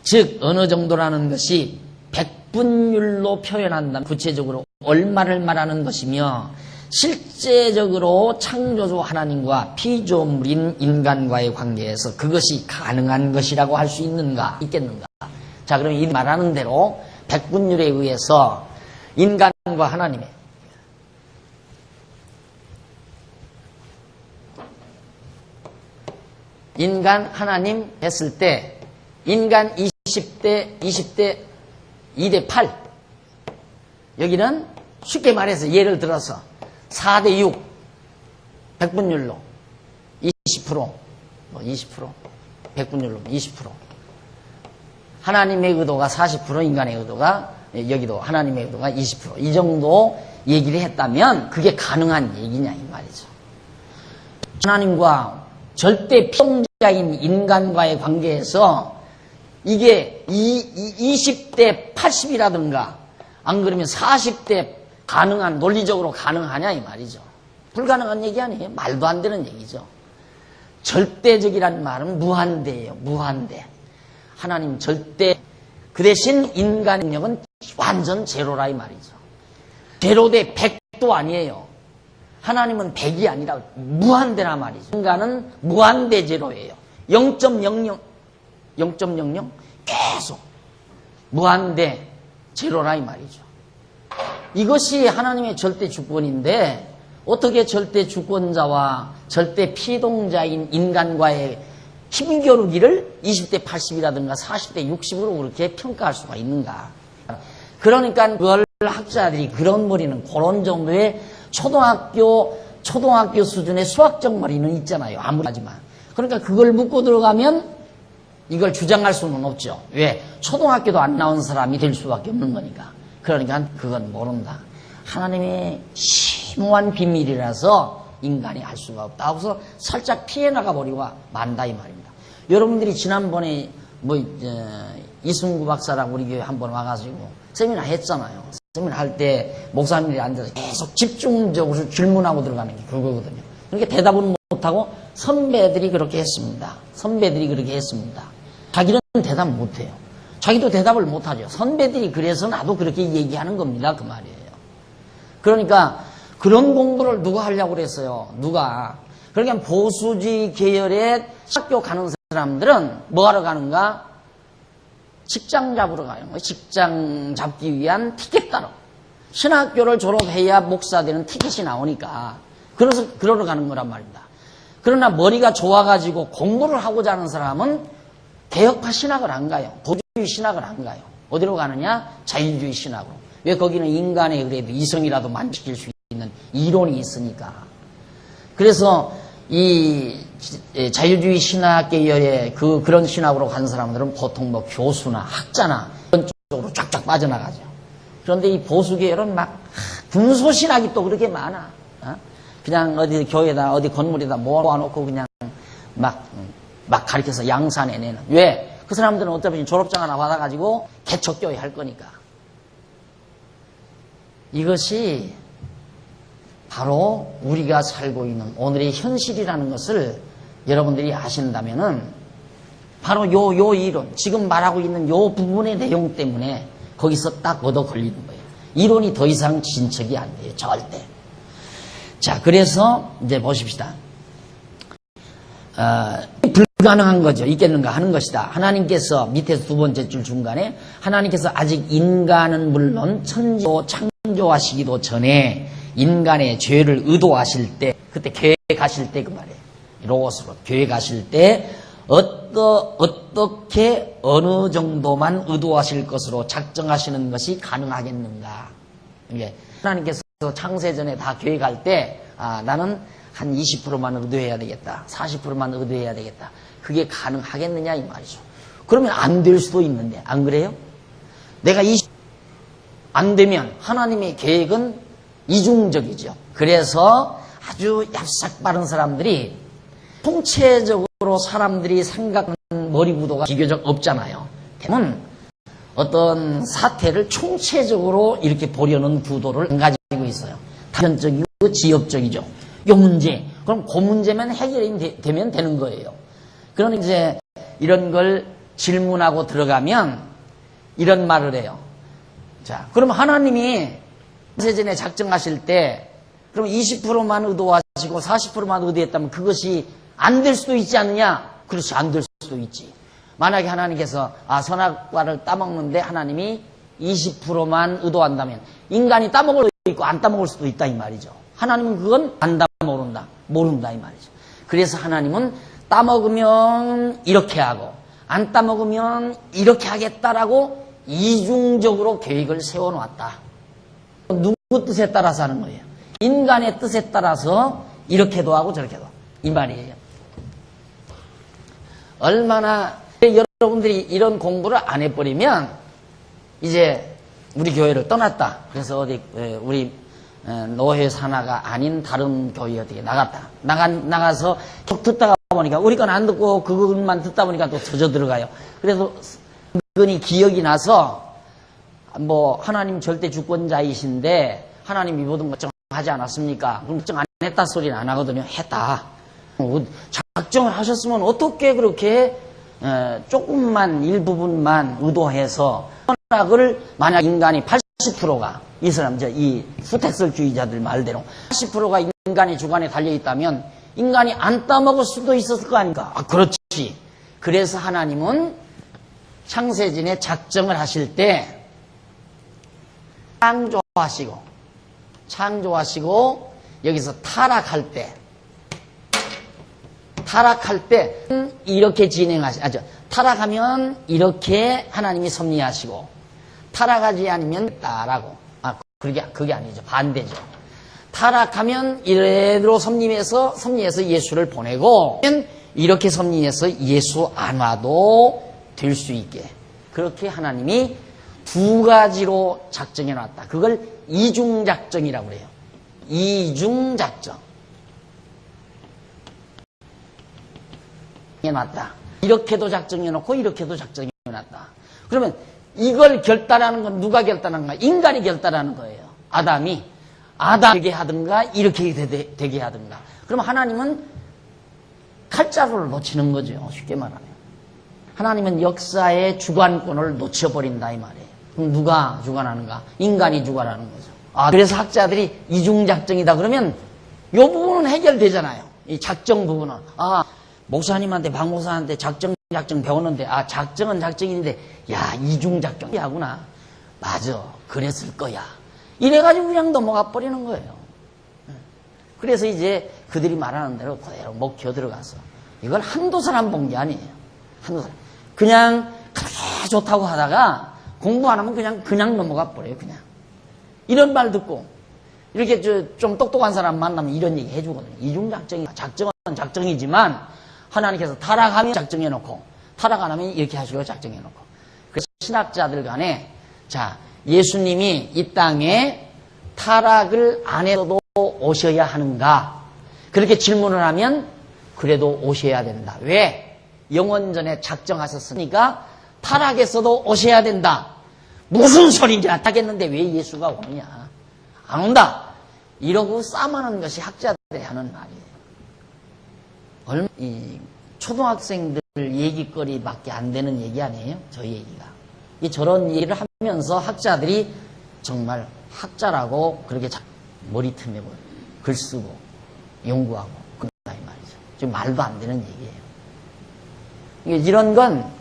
A: 즉 어느 정도라는 것이 백분율로 표현한다면 구체적으로 얼마를 말하는 것이며, 실제적으로 창조주 하나님과 피조물인 인간과의 관계에서 그것이 가능한 것이라고 할 수 있겠는가? 자, 그럼 이 말하는 대로 백분율에 의해서 인간과 하나님의 인간 하나님 했을 때 인간 20대 2대 8. 여기는 쉽게 말해서 예를 들어서 4대 6 백분율로 20% 100분율로 20%. 하나님의 의도가 40%, 인간의 의도가, 여기도 하나님의 의도가 20%. 이 정도 얘기를 했다면 그게 가능한 얘기냐 이 말이죠. 하나님과 절대 피동자인 인간과의 관계에서 이게 20대 80이라든가 안 그러면 40대 가능한, 논리적으로 가능하냐 이 말이죠. 불가능한 얘기 아니에요. 말도 안 되는 얘기죠. 절대적이라는 말은 무한대예요. 무한대. 하나님 절대. 그 대신 인간 능력은 완전 제로라 이 말이죠. 제로 대 100도 아니에요. 하나님은 100이 아니라 무한대라 말이죠. 인간은 무한대 제로예요. 0.00 계속 무한대 제로라 이 말이죠. 이것이 하나님의 절대 주권인데 어떻게 절대 주권자와 절대 피동자인 인간과의 힘겨루기를 20대 80이라든가 40대 60으로 그렇게 평가할 수가 있는가. 그러니까 그걸 학자들이 그런 머리는 그런 정도의 초등학교 수준의 수학적 머리는 있잖아요. 아무리 하지만. 그러니까 그걸 묻고 들어가면 이걸 주장할 수는 없죠. 왜? 초등학교도 안 나온 사람이 될 수밖에 없는 거니까. 그러니까 그건 모른다. 하나님의 심오한 비밀이라서 인간이 알 수가 없다 하고서 살짝 피해 나가버리고 만다 이 말입니다. 여러분들이 지난번에 이승구 박사라고 우리 교회 한번 와가지고 세미나 했잖아요. 세미나 할 때 목사님들이 앉아서 계속 집중적으로 질문하고 들어가는 게 그거거든요. 그러니까 대답은 못하고 선배들이 그렇게 했습니다. 자기는 대답 못해요. 자기도 대답을 못하죠. 선배들이 그래서 나도 그렇게 얘기하는 겁니다. 그 말이에요. 그러니까 그런 공부를 누가 하려고 그랬어요. 누가. 그러니까 보수주의 계열의 학교 가는 사람들은 뭐 하러 가는가? 직장 잡으러 가는 거예요. 직장 잡기 위한 티켓 따러. 신학교를 졸업해야 목사 되는 티켓이 나오니까. 그래서 그러러 가는 거란 말입니다. 그러나 머리가 좋아가지고 공부를 하고자 하는 사람은 개혁파 신학을 안 가요. 보수주의 신학을 안 가요. 어디로 가느냐? 자율주의 신학으로. 왜? 거기는 인간의 그래도 이성이라도 만족시킬 수 있는 이론이 있으니까. 그래서 이 자율주의 신학 계열의 그런 신학으로 간 사람들은 보통 뭐 교수나 학자나 그런 쪽으로 쫙쫙 빠져나가죠. 그런데 이 보수 계열은 막 군소 신학이 또 그렇게 많아. 그냥 어디 교회다 어디 건물에다 모아놓고 그냥 막 가르쳐서 양산해내는. 왜? 그 사람들은 어차피 졸업장 하나 받아가지고 개척교회 할 거니까. 이것이 바로 우리가 살고 있는 오늘의 현실이라는 것을 여러분들이 아신다면은 바로 요 이론, 지금 말하고 있는 요 부분의 내용 때문에 거기서 딱 얻어 걸리는 거예요. 이론이 더 이상 진척이 안 돼요. 절대. 자, 그래서 이제 보십시다. 불가능한 거죠. 있겠는가 하는 것이다. 하나님께서 밑에서 두 번째 줄 중간에 하나님께서 아직 인간은 물론 천지도 창조하시기도 전에 인간의 죄를 의도하실 때, 그때 계획하실 때 그 말이에요. 로고스로 계획하실 때 어떻게 어느 정도만 의도하실 것으로 작정하시는 것이 가능하겠는가. 이게 하나님께서 창세전에 다 계획할 때 나는 한 20%만 의도해야 되겠다. 40%만 의도해야 되겠다. 그게 가능하겠느냐 이 말이죠. 그러면 안 될 수도 있는데 안 그래요? 내가 안 되면 하나님의 계획은 이중적이죠. 그래서 아주 얍삭 바른 사람들이 통체적으로 사람들이 생각하는 머리 구도가 비교적 없잖아요. 대부분 어떤 사태를 총체적으로 이렇게 보려는 구도를 안 가지고 있어요. 단편적이고 지엽적이죠. 요 문제. 그럼 그 문제만 해결이 되면 되는 거예요. 그러니 이제 이런 걸 질문하고 들어가면 이런 말을 해요. 자, 그럼 하나님이 세전에 작정하실 때 그럼 20%만 의도하시고 40%만 의도했다면 그것이 안 될 수도 있지 않느냐? 그렇지, 안 될 수도 있지. 만약에 하나님께서 선악과를 따먹는데 하나님이 20%만 의도한다면 인간이 따먹을 수도 있고 안 따먹을 수도 있다 이 말이죠. 하나님은 그건 안다 모른다 이 말이죠. 그래서 하나님은 따먹으면 이렇게 하고 안 따먹으면 이렇게 하겠다라고 이중적으로 계획을 세워놓았다. 누구 뜻에 따라서 하는 거예요? 인간의 뜻에 따라서 이렇게도 하고 저렇게도 이 말이에요. 얼마나 여러분들이 이런 공부를 안 해버리면 이제 우리 교회를 떠났다. 그래서 어디 우리 노회 산하가 아닌 다른 교회 어떻게 나갔다. 나가서 쭉 듣다가 보니까 우리 건 안 듣고 그것만 듣다 보니까 또 젖어 들어가요. 그래서 그건이 기억이 나서 뭐 하나님 절대 주권자이신데 하나님이 모든 것 작정하지 않았습니까? 그럼 작정 안 했다 소리는 안 하거든요. 했다. 작정을 하셨으면 어떻게 그렇게 조금만 일부분만 의도해서 선악을 만약 인간이 80%가 이 사람 이 후택설주의자들 말대로 80%가 인간의 주관에 달려있다면 인간이 안 따먹을 수도 있었을 거 아닌가? 그렇지. 그래서 하나님은 창세전에 작정을 하실 때 창조하실 창조하시고 여기서 타락할 때 이렇게 타락하면 이렇게 하나님이 섭리하시고 타락하지 않으면 따라고 그게 아니죠. 반대죠. 타락하면 이래로 섭리해서 예수를 보내고 이렇게 섭리해서 예수 안 와도 될 수 있게 그렇게 하나님이 두 가지로 작정해 놨다. 그걸 이중작정이라고 그래요. 이중작정. 해놨다. 이렇게도 작정해 놓고 이렇게도 작정해 놨다. 그러면 이걸 결단하는 건 누가 결단하는가? 인간이 결단하는 거예요. 아담이 되게 하든가 이렇게 되게 하든가. 그럼 하나님은 칼자루를 놓치는 거죠. 쉽게 말하면. 하나님은 역사의 주관권을 놓쳐버린다 이 말이에요. 그럼 누가 주관하는가? 인간이 주관하는 거죠. 그래서 학자들이 이중작정이다 그러면 이 부분은 해결되잖아요. 이 작정 부분은. 목사님한테 박 목사한테 작정 배웠는데 작정은 작정인데 이중작정이 하구나. 맞아. 그랬을 거야. 이래가지고 그냥 넘어가 버리는 거예요. 그래서 이제 그들이 말하는 대로 그대로 먹혀 들어가서 이걸 한두 사람 본 게 아니에요. 한두 사람. 그냥 그래 좋다고 하다가 공부 안 하면 그냥 넘어가 버려요. 그냥. 이런 말 듣고 이렇게 좀 똑똑한 사람 만나면 이런 얘기 해주거든요. 이중작정이 작정은 작정이지만 하나님께서 타락하면 작정해놓고 타락 안 하면 이렇게 하시고 작정해놓고. 그래서 신학자들 간에 예수님이 이 땅에 타락을 안 해도 오셔야 하는가? 그렇게 질문을 하면 그래도 오셔야 된다. 왜? 영원전에 작정하셨으니까 타락했어도 오셔야 된다. 무슨 소리인지 안타겠는데 왜 예수가 오느냐? 안 온다. 이러고 싸움하는 것이 학자들이 하는 말이에요. 이 초등학생들 얘기거리밖에 안 되는 얘기 아니에요? 저희 얘기가. 저런 얘기를 하면서 학자들이 정말 학자라고 그렇게 머리 틈에 글 쓰고 연구하고 그런다 이 말이죠. 지금 말도 안 되는 얘기예요. 이런 건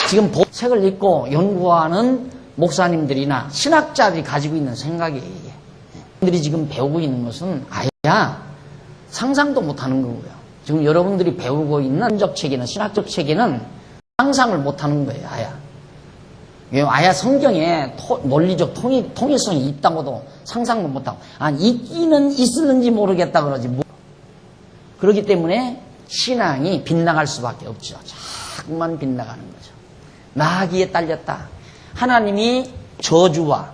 A: 지금 책을 읽고 연구하는 목사님들이나 신학자들이 가지고 있는 생각이에요. 이게. 여러분들이 지금 배우고 있는 것은 상상도 못하는 거고요. 지금 여러분들이 배우고 있는 신적 체계는 신학적 체계는 상상을 못하는 거예요. 성경에 논리적 통일성이 있다고도 상상도 못하고 있기는 있을는지 모르겠다 그러지. 그렇기 때문에 신앙이 빗나갈 수밖에 없죠. 자꾸만 빗나가는 거죠. 나귀에 딸렸다. 하나님이 저주와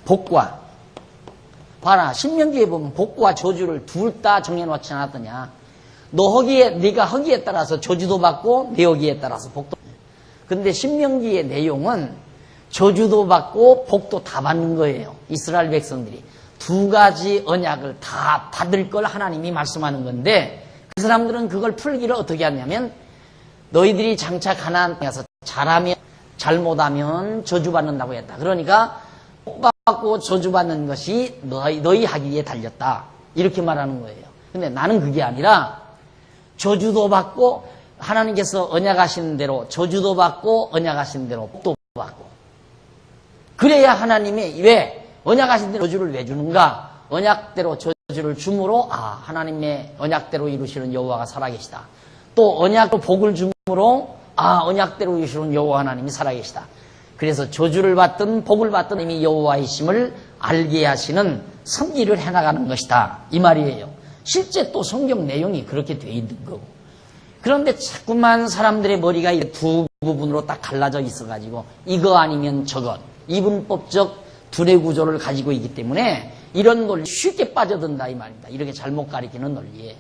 A: 복과 봐라. 신명기에 보면 복과 저주를 둘 다 정해놓지 않았더냐. 네가 허기에 따라서 저주도 받고 내 허기에 따라서 복도. 근데 신명기의 내용은 저주도 받고 복도 다 받는 거예요. 이스라엘 백성들이 두 가지 언약을 다 받을 걸 하나님이 말씀하는 건데 그 사람들은 그걸 풀기를 어떻게 하냐면 너희들이 장차 가나안 땅에서 잘하면 잘못하면 저주받는다고 했다. 그러니까 복 받고 저주받는 것이 너희 하기에 달렸다. 이렇게 말하는 거예요. 근데 나는 그게 아니라 저주도 받고 하나님께서 언약하시는 대로 저주도 받고 언약하시는 대로 복도 받고 그래야 하나님이 왜 언약하신 대로 저주를 왜 주는가? 언약대로 저주를 주므로 하나님의 언약대로 이루시는 여호와가 살아계시다. 또 언약으로 복을 주므로 언약대로 이루시는 여호와 하나님이 살아계시다. 그래서 저주를 받든 복을 받든 이미 여호와이심을 알게 하시는 섭리를 해나가는 것이다. 이 말이에요. 실제 또 성경 내용이 그렇게 돼 있는 거고. 그런데 자꾸만 사람들의 머리가 두 부분으로 딱 갈라져 있어가지고 이거 아니면 저것 이분법적 두뇌 구조를 가지고 있기 때문에 이런 논리 쉽게 빠져든다 이 말입니다. 이렇게 잘못 가리키는 논리예요.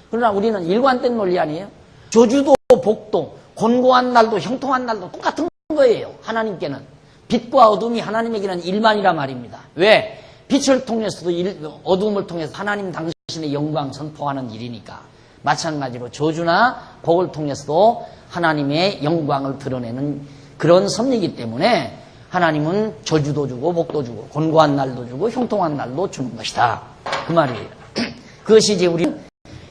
A: 그러나 우리는 일관된 논리 아니에요? 저주도 복도 곤고한 날도 형통한 날도 똑같은 거예요. 하나님께는 빛과 어둠이 하나님에게는 일만이라 말입니다. 왜? 빛을 통해서도 어둠을 통해서 하나님 당신의 영광 선포하는 일이니까. 마찬가지로 저주나 복을 통해서도 하나님의 영광을 드러내는 그런 섭리이기 때문에 하나님은 저주도 주고 복도 주고 곤고한 날도 주고 형통한 날도 주는 것이다. 그 말이에요. 그것이 이제 우리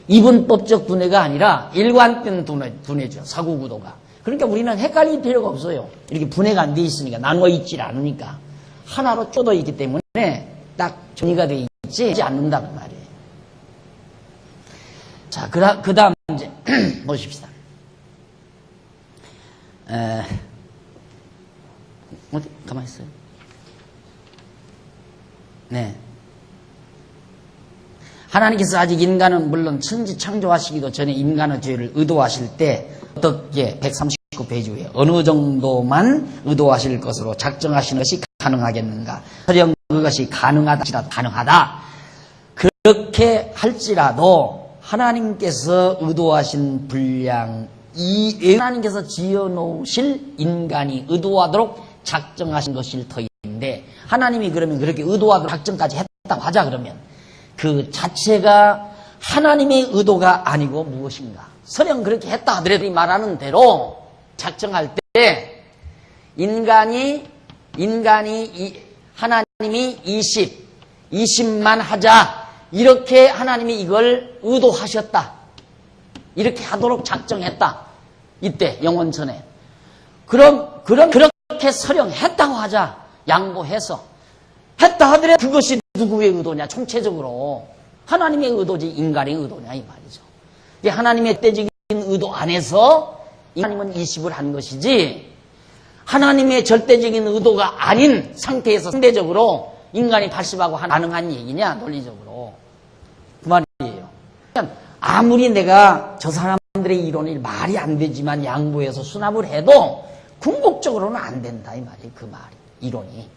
A: 이분법적 두뇌가 아니라 일관된 두뇌죠. 사고구도가. 그러니까 우리는 헷갈릴 필요가 없어요. 이렇게 분해가 안 돼 있으니까, 나누어 있질 않으니까. 하나로 쪼져 있기 때문에 딱 정리가 돼 있지 않는다는 말이에요. 자, 그 다음 이제 보십시다. 어디 가만히 있어요. 네. 하나님께서 아직 인간은 물론 천지 창조하시기도 전에 인간의 죄를 의도하실 때 어떻게 139페이지에 어느 정도만 의도하실 것으로 작정하시는 것이 가능하겠는가? 설령 그것이 가능하다. 그렇게 할지라도 하나님께서 의도하신 분량 이외에 하나님께서 지어놓으실 인간이 의도하도록 작정하신 것일 터인데, 하나님이 그러면 그렇게 의도하도록 작정까지 했다고 하자. 그러면 그 자체가 하나님의 의도가 아니고 무엇인가? 설령 그렇게 했다 하더라도 이 말하는 대로 작정할 때 인간이 하나님이 20만 하자, 이렇게 하나님이 이걸 의도하셨다, 이렇게 하도록 작정했다. 이때 영원전에 그럼 그렇게 설령 했다고 하자. 양보해서 했다 하더라도 그것이 누구의 의도냐? 총체적으로 하나님의 의도지 인간의 의도냐 이 말이죠. 하나님의 때적인 의도 안에서 하나님은 20을 한 것이지, 하나님의 절대적인 의도가 아닌 상태에서 상대적으로 인간이 80하고 가능한 얘기냐? 논리적으로 그 말이에요. 아무리 내가 저 사람들의 이론이 말이 안 되지만 양보해서 수납을 해도 궁극적으로는 안 된다 이 말이에요. 그 말이, 이론이.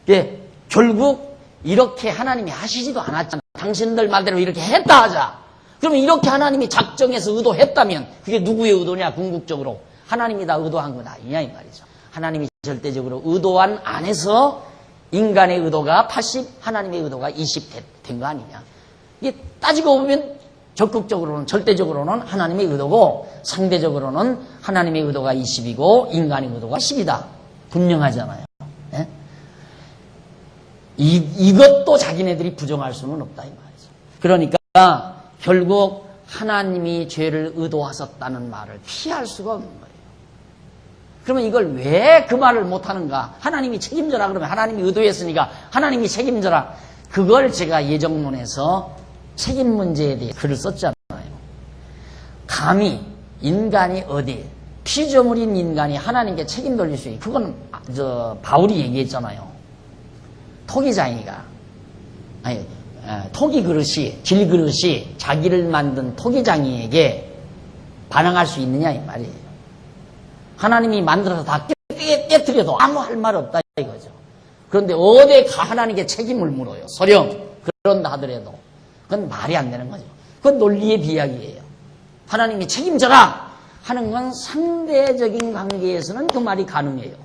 A: 예, 결국 이렇게 하나님이 하시지도 않았잖아. 당신들 말대로 이렇게 했다 하자. 그러면 이렇게 하나님이 작정해서 의도했다면 그게 누구의 의도냐? 궁극적으로 하나님이 다 의도한 건 아니냐 이 말이죠. 하나님이 절대적으로 의도한 안에서 인간의 의도가 80, 하나님의 의도가 20 된 거 아니냐. 이게 따지고 보면 적극적으로는, 절대적으로는 하나님의 의도고 상대적으로는 하나님의 의도가 20이고 인간의 의도가 10이다. 분명하잖아요. 네? 이것도 자기네들이 부정할 수는 없다 이 말이죠. 그러니까 결국 하나님이 죄를 의도하셨다는 말을 피할 수가 없는 거예요. 그러면 이걸 왜 그 말을 못하는가? 하나님이 책임져라 그러면 하나님이 의도했으니까 하나님이 책임져라. 그걸 제가 예정론에서 책임 문제에 대해 글을 썼잖아요. 감히 인간이 어디 피조물인 인간이 하나님께 책임 돌릴 수 있게, 그건 바울이 얘기했잖아요. 토기장이가 토기 그릇이, 질 그릇이 자기를 만든 토기장이에게 반항할 수 있느냐 이 말이에요. 하나님이 만들어서 다 깨뜨려도 아무 할 말 없다 이거죠. 그런데 어디 하나님께 책임을 물어요. 설령 그런다 하더라도 그건 말이 안 되는 거죠. 그건 논리의 비약이에요. 하나님이 책임져라 하는 건 상대적인 관계에서는 그 말이 가능해요.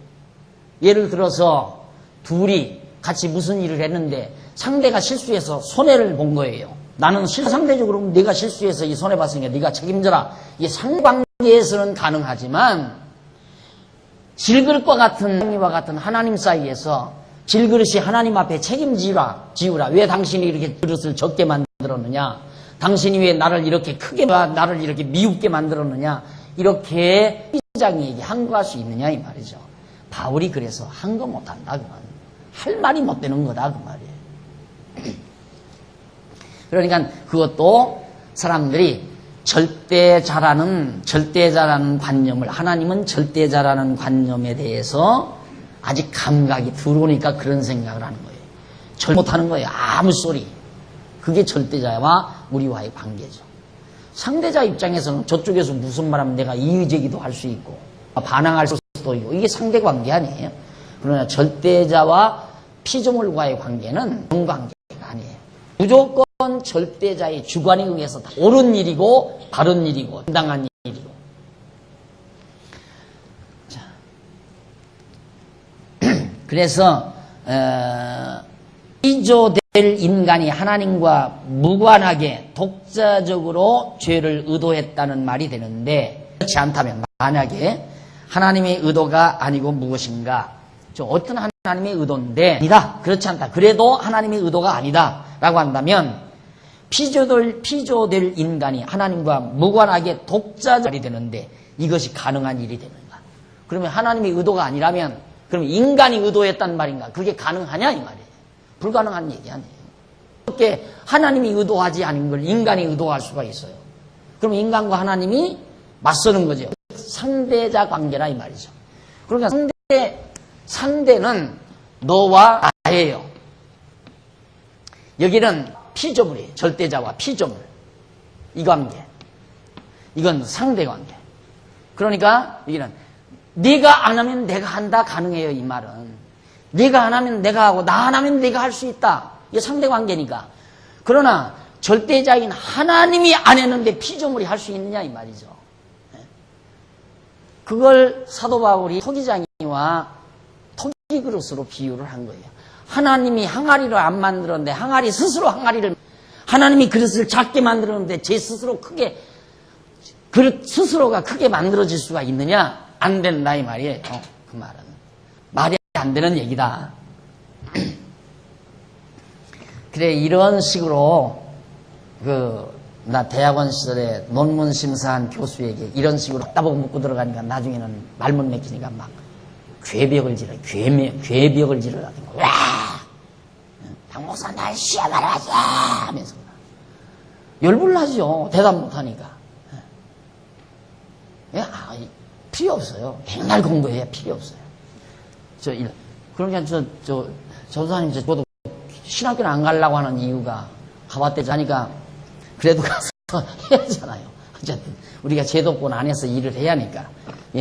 A: 예를 들어서 둘이 같이 무슨 일을 했는데 상대가 실수해서 손해를 본 거예요. 나는 상대적으로 네가 실수해서 이 손해 봤으니까 네가 책임져라. 이게 상관계에서는 가능하지만 질그릇과 같은 하나님 사이에서 질그릇이 하나님 앞에 책임지우라. 왜 당신이 이렇게 그릇을 적게 만들었느냐? 당신이 왜 나를 이렇게 크게, 나를 이렇게 미웁게 만들었느냐? 이렇게 피장에게 항거할 수 있느냐 이 말이죠. 바울이 그래서 항거 못한다 그 말. 할 말이 못 되는 거다 그 말이에요. 그러니까 그것도 사람들이 절대자라는 관념을, 하나님은 절대자라는 관념에 대해서 아직 감각이 들어오니까 그런 생각을 하는 거예요. 절 못하는 거예요. 아무 소리. 그게 절대자와 우리와의 관계죠. 상대자 입장에서는 저쪽에서 무슨 말하면 내가 이의제기도 할 수 있고 반항할 수도 있고, 이게 상대관계 아니에요. 그러나 절대자와 피조물과의 관계는 그런 관계가 아니에요. 무조건 절대자의 주관에 의해서 다 옳은 일이고 바른 일이고 정당한 일이고. 자, 그래서 피조될 인간이 하나님과 무관하게 독자적으로 죄를 의도했다는 말이 되는데, 그렇지 않다면 만약에 하나님의 의도가 아니고 무엇인가, 어떤 하나님의 의도인데 아니다, 그렇지 않다, 그래도 하나님의 의도가 아니다 라고 한다면 피조될 인간이 하나님과 무관하게 독자적이 되는데, 이것이 가능한 일이 되는가? 그러면 하나님의 의도가 아니라면 그럼 인간이 의도했단 말인가? 그게 가능하냐 이 말이에요. 불가능한 얘기 아니에요. 그렇게 하나님이 의도하지 않은 걸 인간이 의도할 수가 있어요. 그럼 인간과 하나님이 맞서는 거죠. 상대자 관계라 이 말이죠. 그러니까 상대는 너와 나예요. 여기는 피조물이에요. 절대자와 피조물. 이 관계. 이건 상대 관계. 그러니까 여기는 네가 안 하면 내가 한다 가능해요. 이 말은. 네가 안 하면 내가 하고 나 안 하면 네가 할 수 있다. 이게 상대 관계니까. 그러나 절대자인 하나님이 안 했는데 피조물이 할 수 있느냐 이 말이죠. 그걸 사도 바울이 토기장이와 토기그릇으로 비유를 한 거예요. 하나님이 항아리를 안 만들었는데 항아리 스스로 항아리를 하나님이 그릇을 작게 만들었는데 제 스스로 크게 그릇 스스로가 크게 만들어질 수가 있느냐? 안 된다 이 말이에요. 그 말은 말이 안 되는 얘기다. 그래 이런 식으로 나 대학원 시절에 논문 심사한 교수에게 이런 식으로 따보고 묻고 들어가니까 나중에는 말 못 맥히니까 막 괴벽을 지르라든가 와! 박 목사 날 시험 알아야지 하면서 열불 나죠. 대답 못하니까. 필요 없어요. 맨날 공부해야 필요 없어요. 그러니까 전사님 저도 신학교를 안 가려고 하는 이유가 가봤대지 하니까 그래도 가서 해야 하잖아요. 어쨌든 우리가 제도권 안에서 일을 해야 하니까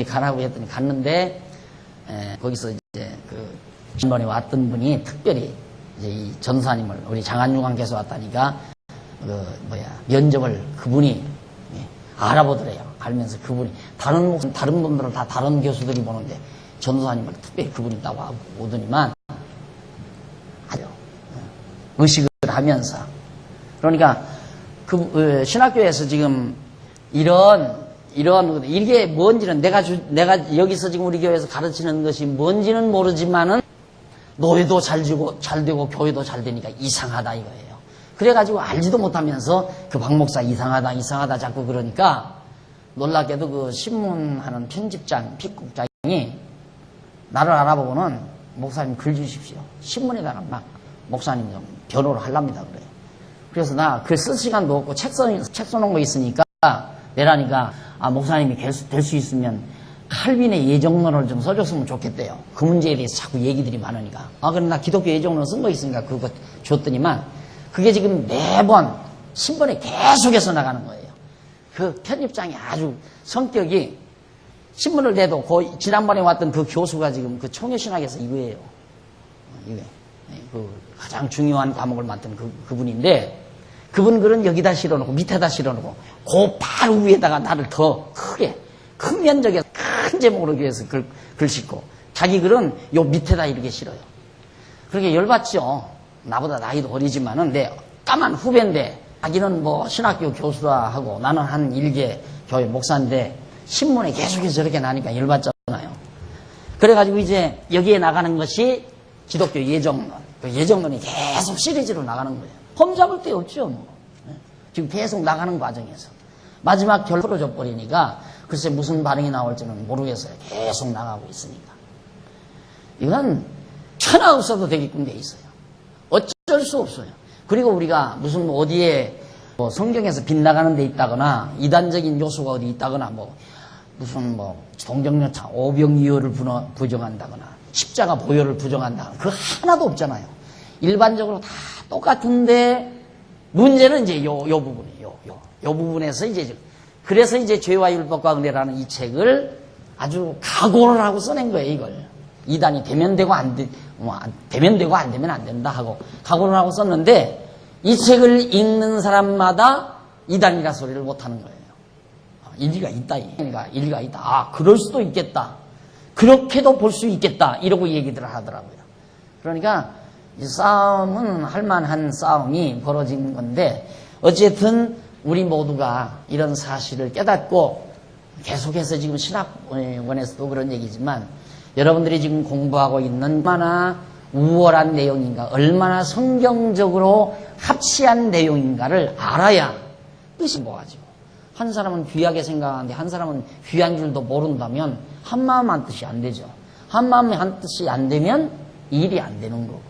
A: 가라고 했더니 갔는데 거기서 이제 신론에 왔던 분이 특별히 이제 이 전사님을 우리 장안유관께서 왔다니까 면접을 그분이 알아보더래요. 알면서 그분이 다른 분들은 다 다른 교수들이 보는데 전사님을 특별히 그분이 딱 오더니만 아주 의식을 하면서 그러니까 신학교에서 지금 이런 이게 뭔지는 내가 여기서 지금 우리 교회에서 가르치는 것이 뭔지는 모르지만은 노예도 잘 되고 교회도 잘 되니까 이상하다 이거예요. 그래가지고 알지도 못하면서 그 박 목사 이상하다 자꾸 그러니까 놀랍게도 그 신문하는 편집장 픽국장이 나를 알아보고는 목사님 글 주십시오. 신문에다가 막 목사님 좀 변호를 하랍니다 그래요. 그래서 나 글 쓸 시간도 없고 책 써놓은 거 있으니까 내라니까 목사님이 될 수 있으면 칼빈의 예정론을 좀 써줬으면 좋겠대요. 그 문제에 대해서 자꾸 얘기들이 많으니까 그럼 나 기독교 예정론 쓴 거 있으니까 그거 줬더니만 그게 지금 매번 신문에 계속해서 나가는 거예요. 그 편집장이 아주 성격이 신문을 내도 지난번에 왔던 그 교수가 지금 그 총회신학에서 이거예요. 그 가장 중요한 과목을 맡은 그분인데 그분 글은 여기다 실어놓고 밑에다 실어놓고 그 바로 위에다가 나를 더 크게 큰 면적에서 큰 제목으로 위해서 글 싣고 자기 글은 요 밑에다 이렇게 실어요. 그렇게 열받죠. 나보다 나이도 어리지만은 내 까만 후배인데 자기는 뭐 신학교 교수라 하고 나는 한 일개 교회 목사인데 신문에 계속해서 저렇게 나니까 열받잖아요. 그래가지고 이제 여기에 나가는 것이 기독교 예정론. 그 예정론이 계속 시리즈로 나가는 거예요. 험잡을 데 없죠, 뭐. 지금 계속 나가는 과정에서. 마지막 결론을 줘버리니까 글쎄 무슨 반응이 나올지는 모르겠어요. 계속 나가고 있으니까. 이건 천하 없어도 되게끔 돼 있어요. 어쩔 수 없어요. 그리고 우리가 무슨 어디에 성경에서 빗나가는 데 있다거나 이단적인 요소가 어디 있다거나 무슨 동정여차 오병이어를 부정한다거나 십자가 보혈을 부정한다거나 그거 하나도 없잖아요. 일반적으로 다 똑같은데 문제는 이제 요 부분이에요. 요 부분에서 이제 그래서 이제 죄와 율법과 은혜라는 이 책을 아주 각오를 하고 써낸 거예요. 이걸 이단이 되면 안 되면 안 된다 하고 각오를 하고 썼는데 이 책을 읽는 사람마다 이단이라 소리를 못 하는 거예요. 일리가 있다. 일리가 있다. 그럴 수도 있겠다. 그렇게도 볼 수 있겠다. 이러고 얘기들을 하더라고요. 그러니까 이 싸움은 할만한 싸움이 벌어진 건데 어쨌든 우리 모두가 이런 사실을 깨닫고 계속해서 지금 신학원에서도 그런 얘기지만 여러분들이 지금 공부하고 있는 얼마나 우월한 내용인가, 얼마나 성경적으로 합치한 내용인가를 알아야 뜻이 뭐가지고 한 사람은 귀하게 생각하는데 한 사람은 귀한 줄도 모른다면 한마음 한뜻이 안 되죠. 한마음 한뜻이 안 되면 일이 안 되는 거고.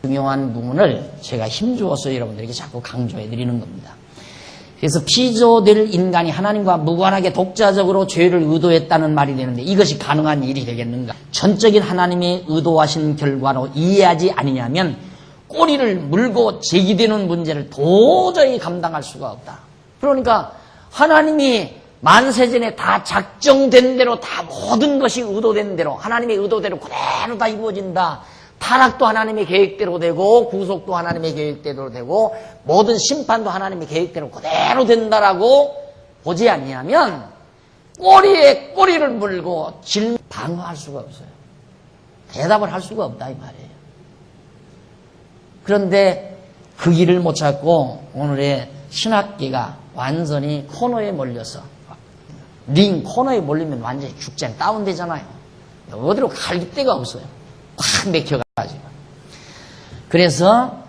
A: 중요한 부분을 제가 힘주어서 여러분들에게 자꾸 강조해 드리는 겁니다. 그래서 피조될 인간이 하나님과 무관하게 독자적으로 죄를 의도했다는 말이 되는데 이것이 가능한 일이 되겠는가? 전적인 하나님의 의도하신 결과로 이해하지 아니냐면 꼬리를 물고 제기되는 문제를 도저히 감당할 수가 없다. 그러니까 하나님이 만세전에 다 작정된 대로 다 모든 것이 의도된 대로 하나님의 의도대로 그대로 다 이루어진다. 타락도 하나님의 계획대로 되고 구속도 하나님의 계획대로 되고 모든 심판도 하나님의 계획대로 그대로 된다라고 보지 아니하면 꼬리에 꼬리를 물고 방어할 수가 없어요. 대답을 할 수가 없다 이 말이에요. 그런데 그 길을 못 찾고 오늘의 신학계가 완전히 코너에 몰려서 링 코너에 몰리면 완전히 죽장 다운되잖아요. 어디로 갈 데가 없어요. 확 맥혀가지고. 그래서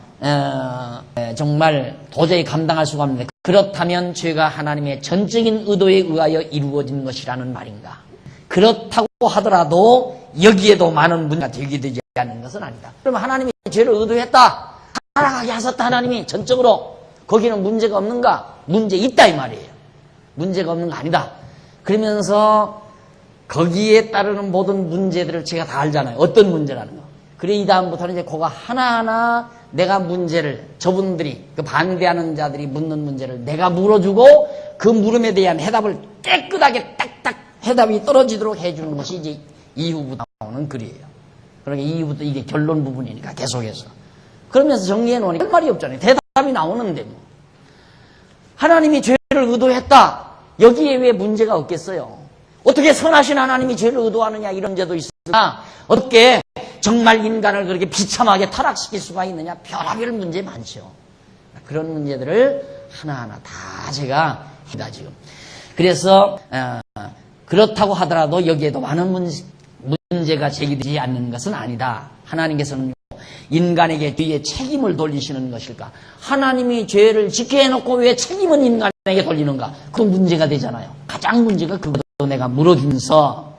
A: 정말 도저히 감당할 수가 없는데 그렇다면 죄가 하나님의 전적인 의도에 의하여 이루어진 것이라는 말인가? 그렇다고 하더라도 여기에도 많은 문제가 되게 되지 않는 것은 아니다. 그러면 하나님이 죄를 의도했다. 타락하게 하셨다 하나님이 전적으로. 거기는 문제가 없는가? 문제 있다 이 말이에요. 문제가 없는 거 아니다. 그러면서 거기에 따르는 모든 문제들을 제가 다 알잖아요. 어떤 문제라는 거. 그래 이 다음부터는 이제 그거 하나하나 내가 문제를 저분들이 그 반대하는 자들이 묻는 문제를 내가 물어주고 그 물음에 대한 해답을 깨끗하게 딱딱 해답이 떨어지도록 해주는 것이 이제 이후부터 나오는 글이에요. 그러니까 이후부터 이게 결론 부분이니까 계속해서. 그러면서 정리해 놓으니까 할 말이 없잖아요. 대답이 나오는데 뭐. 하나님이 죄를 의도했다. 여기에 왜 문제가 없겠어요? 어떻게 선하신 하나님이 죄를 의도하느냐 이런 문제도 있으나 어떻게 정말 인간을 그렇게 비참하게 타락시킬 수가 있느냐 별의별 문제 많죠. 그런 문제들을 하나하나 다 제가 해다 지금. 그래서 그렇다고 하더라도 여기에도 많은 문제가 제기되지 않는 것은 아니다. 하나님께서는 인간에게 뒤에 책임을 돌리시는 것일까? 하나님이 죄를 짓게 해놓고 왜 책임은 인간에게 돌리는가? 그 문제가 되잖아요. 가장 문제가 그거도 내가 물어주면서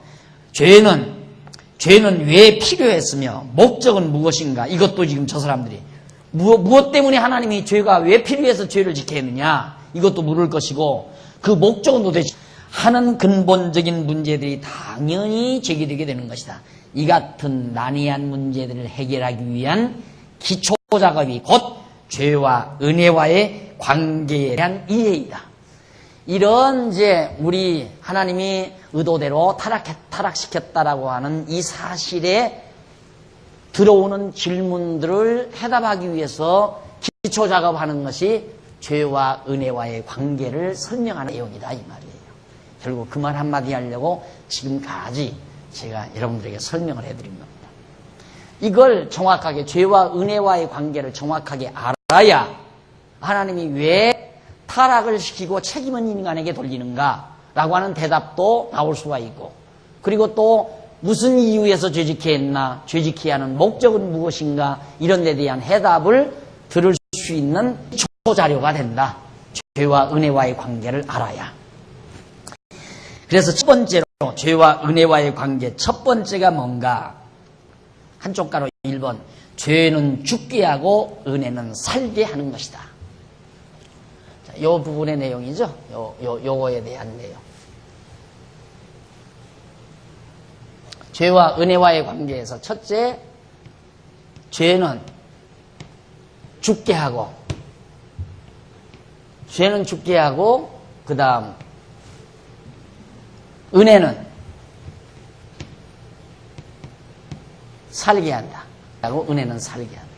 A: 죄는 왜 필요했으며 목적은 무엇인가? 이것도 지금 저 사람들이 무엇 때문에 하나님이 죄가 왜 필요해서 죄를 짓게 했느냐? 이것도 물을 것이고 그 목적은 도대체 하는 근본적인 문제들이 당연히 제기되게 되는 것이다. 이 같은 난해한 문제들을 해결하기 위한 기초 작업이 곧 죄와 은혜와의 관계에 대한 이해이다. 이런 이제 우리 하나님이 의도대로 타락시켰다라고 하는 이 사실에 들어오는 질문들을 해답하기 위해서 기초 작업하는 것이 죄와 은혜와의 관계를 설명하는 내용이다 이 말이에요. 결국 그 말 한마디 하려고 지금까지 제가 여러분들에게 설명을 해드린 겁니다. 이걸 정확하게 죄와 은혜와의 관계를 정확하게 알아야 하나님이 왜 타락을 시키고 책임은 인간에게 돌리는가 라고 하는 대답도 나올 수가 있고 그리고 또 무슨 이유에서 죄짓게 했나 죄짓게 하는 목적은 무엇인가 이런 데 대한 해답을 들을 수 있는 초자료가 된다. 죄와 은혜와의 관계를 알아야. 그래서 첫 번째로 죄와 은혜와의 관계 첫 번째가 뭔가? 한쪽 가로 1번 죄는 죽게 하고 은혜는 살게 하는 것이다. 자, 이 부분의 내용이죠. 요거에 대한 내용. 죄와 은혜와의 관계에서 첫째, 죄는 죽게 하고 그 다음 은혜는 살게 한다. 라고 은혜는 살게 한다.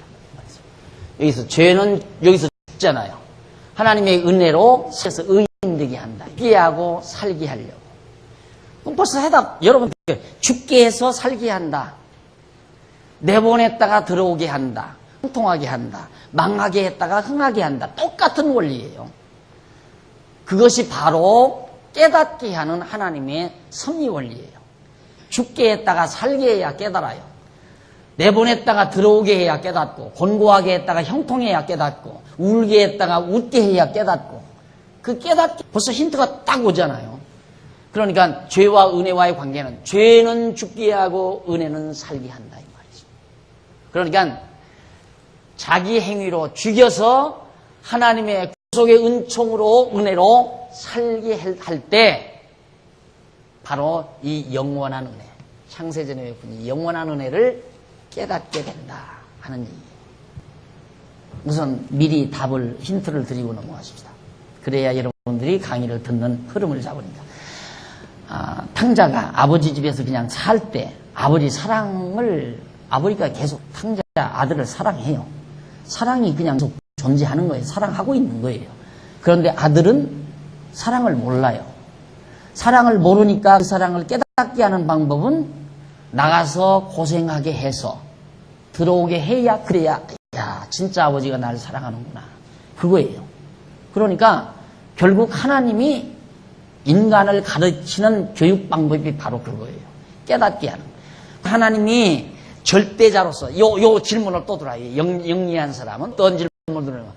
A: 여기서 죄는 여기서 죽잖아요. 하나님의 은혜로 세서 의인 되게 한다. 죽게 하고 살게 하려고. 그럼 벌써 해답. 여러분 죽게 해서 살게 한다. 내보냈다가 들어오게 한다. 형통하게 한다. 망하게 했다가 흥하게 한다. 똑같은 원리예요. 그것이 바로 깨닫게 하는 하나님의 섭리 원리예요. 죽게 했다가 살게 해야 깨달아요. 내보냈다가 들어오게 해야 깨닫고 곤고하게 했다가 형통해야 깨닫고 울게 했다가 웃게 해야 깨닫고 그 깨닫기 벌써 힌트가 딱 오잖아요. 그러니까 죄와 은혜와의 관계는 죄는 죽게 하고 은혜는 살게 한다 이 말이죠. 그러니까 자기 행위로 죽여서 하나님의 구속의 은총으로 은혜로 살게 할 때 바로 이 영원한 은혜, 창세전의 이 영원한 은혜를 깨닫게 된다 하는 얘기예요. 우선 미리 답을 힌트를 드리고 넘어가십시다. 그래야 여러분들이 강의를 듣는 흐름을 잡으니까. 탕자가 아버지 집에서 그냥 살 때 아버지가 계속 탕자 아들을 사랑해요. 사랑이 그냥 계속 존재하는 거예요. 사랑하고 있는 거예요. 그런데 아들은 사랑을 몰라요. 사랑을 모르니까 그 사랑을 깨닫게 하는 방법은 나가서 고생하게 해서 들어오게 해야 그래야 야 진짜 아버지가 나를 사랑하는구나 그거예요. 그러니까 결국 하나님이 인간을 가르치는 교육 방법이 바로 그거예요. 깨닫게 하는. 하나님이 절대자로서 요 질문을 또 들어요. 영리한 사람은 어떤 질문을 들어요.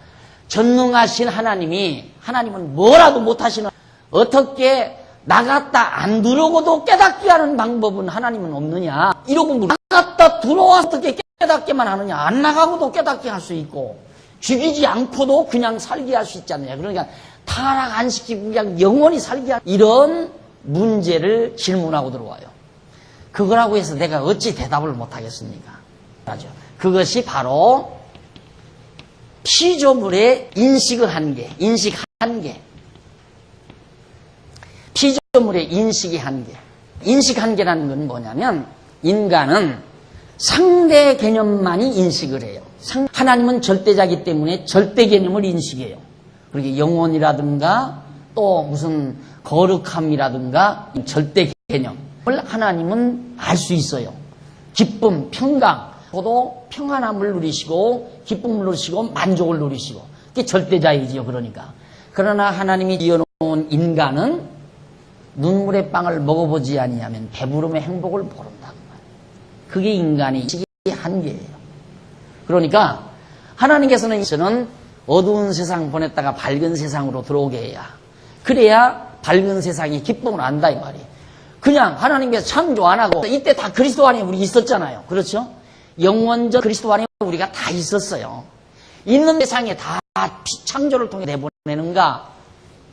A: 전능하신 하나님은 뭐라도 못하시는 어떻게 나갔다 안 들어오고도 깨닫게 하는 방법은 하나님은 없느냐. 이러고 나갔다 들어와서 어떻게 깨닫게만 하느냐. 안 나가고도 깨닫게 할 수 있고 죽이지 않고도 그냥 살게 할 수 있지 않느냐. 그러니까 타락 안 시키고 그냥 영원히 살게 하는 이런 문제를 질문하고 들어와요. 그거라고 해서 내가 어찌 대답을 못하겠습니까? 맞죠. 그것이 바로 피조물의 인식 한계. 피조물의 인식의 한계. 인식 한계라는 건 뭐냐면 인간은 상대 개념만이 인식을 해요. 하나님은 절대자이기 때문에 절대 개념을 인식해요. 그렇게 영혼이라든가 또 무슨 거룩함이라든가 절대 개념을 하나님은 알 수 있어요. 기쁨, 평강, 저도 평안함을 누리시고 기쁨을 누리시고 만족을 누리시고 그게 절대자이지요. 그러니까. 그러나 하나님이 지어놓은 인간은 눈물의 빵을 먹어보지 아니하면 배부름의 행복을 모른다. 그게 인간의 인식의 한계예요. 그러니까 하나님께서는 어두운 세상 보냈다가 밝은 세상으로 들어오게 해야 그래야 밝은 세상이 기쁨을 안다 이 말이에요. 그냥 하나님께서 창조 안 하고 이때 다 그리스도 안에 우리 있었잖아요. 그렇죠? 영원적 그리스도 안에 우리가 다 있었어요. 있는 세상에 다 창조를 통해 내보내는가?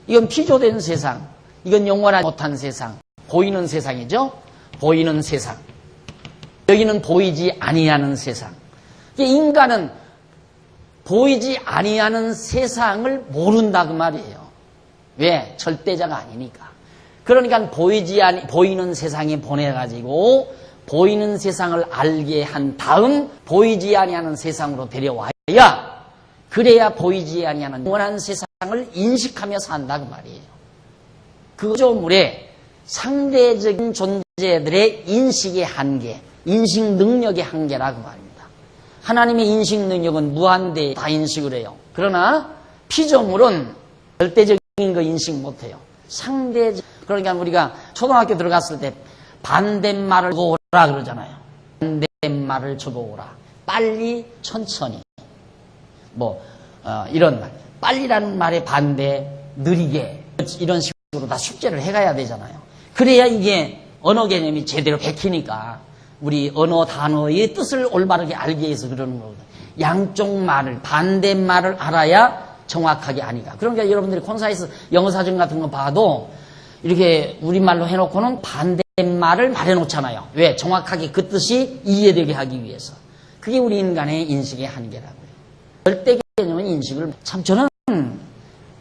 A: 이건 피조된 세상, 이건 영원하지 못한 세상, 보이는 세상이죠. 보이는 세상. 여기는 보이지 아니하는 세상. 인간은 보이지 아니하는 세상을 모른다 그 말이에요. 왜? 절대자가 아니니까. 그러니까 보이는 세상에 보내가지고 보이는 세상을 알게 한 다음 보이지 아니하는 세상으로 데려와야 그래야 보이지 아니하는 영원한 세상을 인식하며 산다 그 말이에요. 그 구조물의 상대적인 존재들의 인식의 한계, 인식 능력의 한계라 그 말입니다. 하나님의 인식 능력은 무한대 다 인식을 해요. 그러나 피조물은 절대적인 거 인식 못해요. 상대적. 그러니까 우리가 초등학교 들어갔을 때 반대말을 줘보라 그러잖아요. 반대말을 줘보라. 빨리, 천천히. 이런 말. 빨리라는 말의 반대, 느리게. 이런 식으로 다 숙제를 해가야 되잖아요. 그래야 이게 언어 개념이 제대로 베키니까. 우리 언어 단어의 뜻을 올바르게 알기 위해서 그러는 거거든요. 양쪽 말을, 반대말을 알아야 정확하게 아니까. 그러니까 여러분들이 콘사이스 영어 사전 같은 거 봐도 이렇게 우리말로 해놓고는 반대말을 말해놓잖아요. 왜? 정확하게 그 뜻이 이해되게 하기 위해서. 그게 우리 인간의 인식의 한계라고요. 절대 개념은 인식을 저는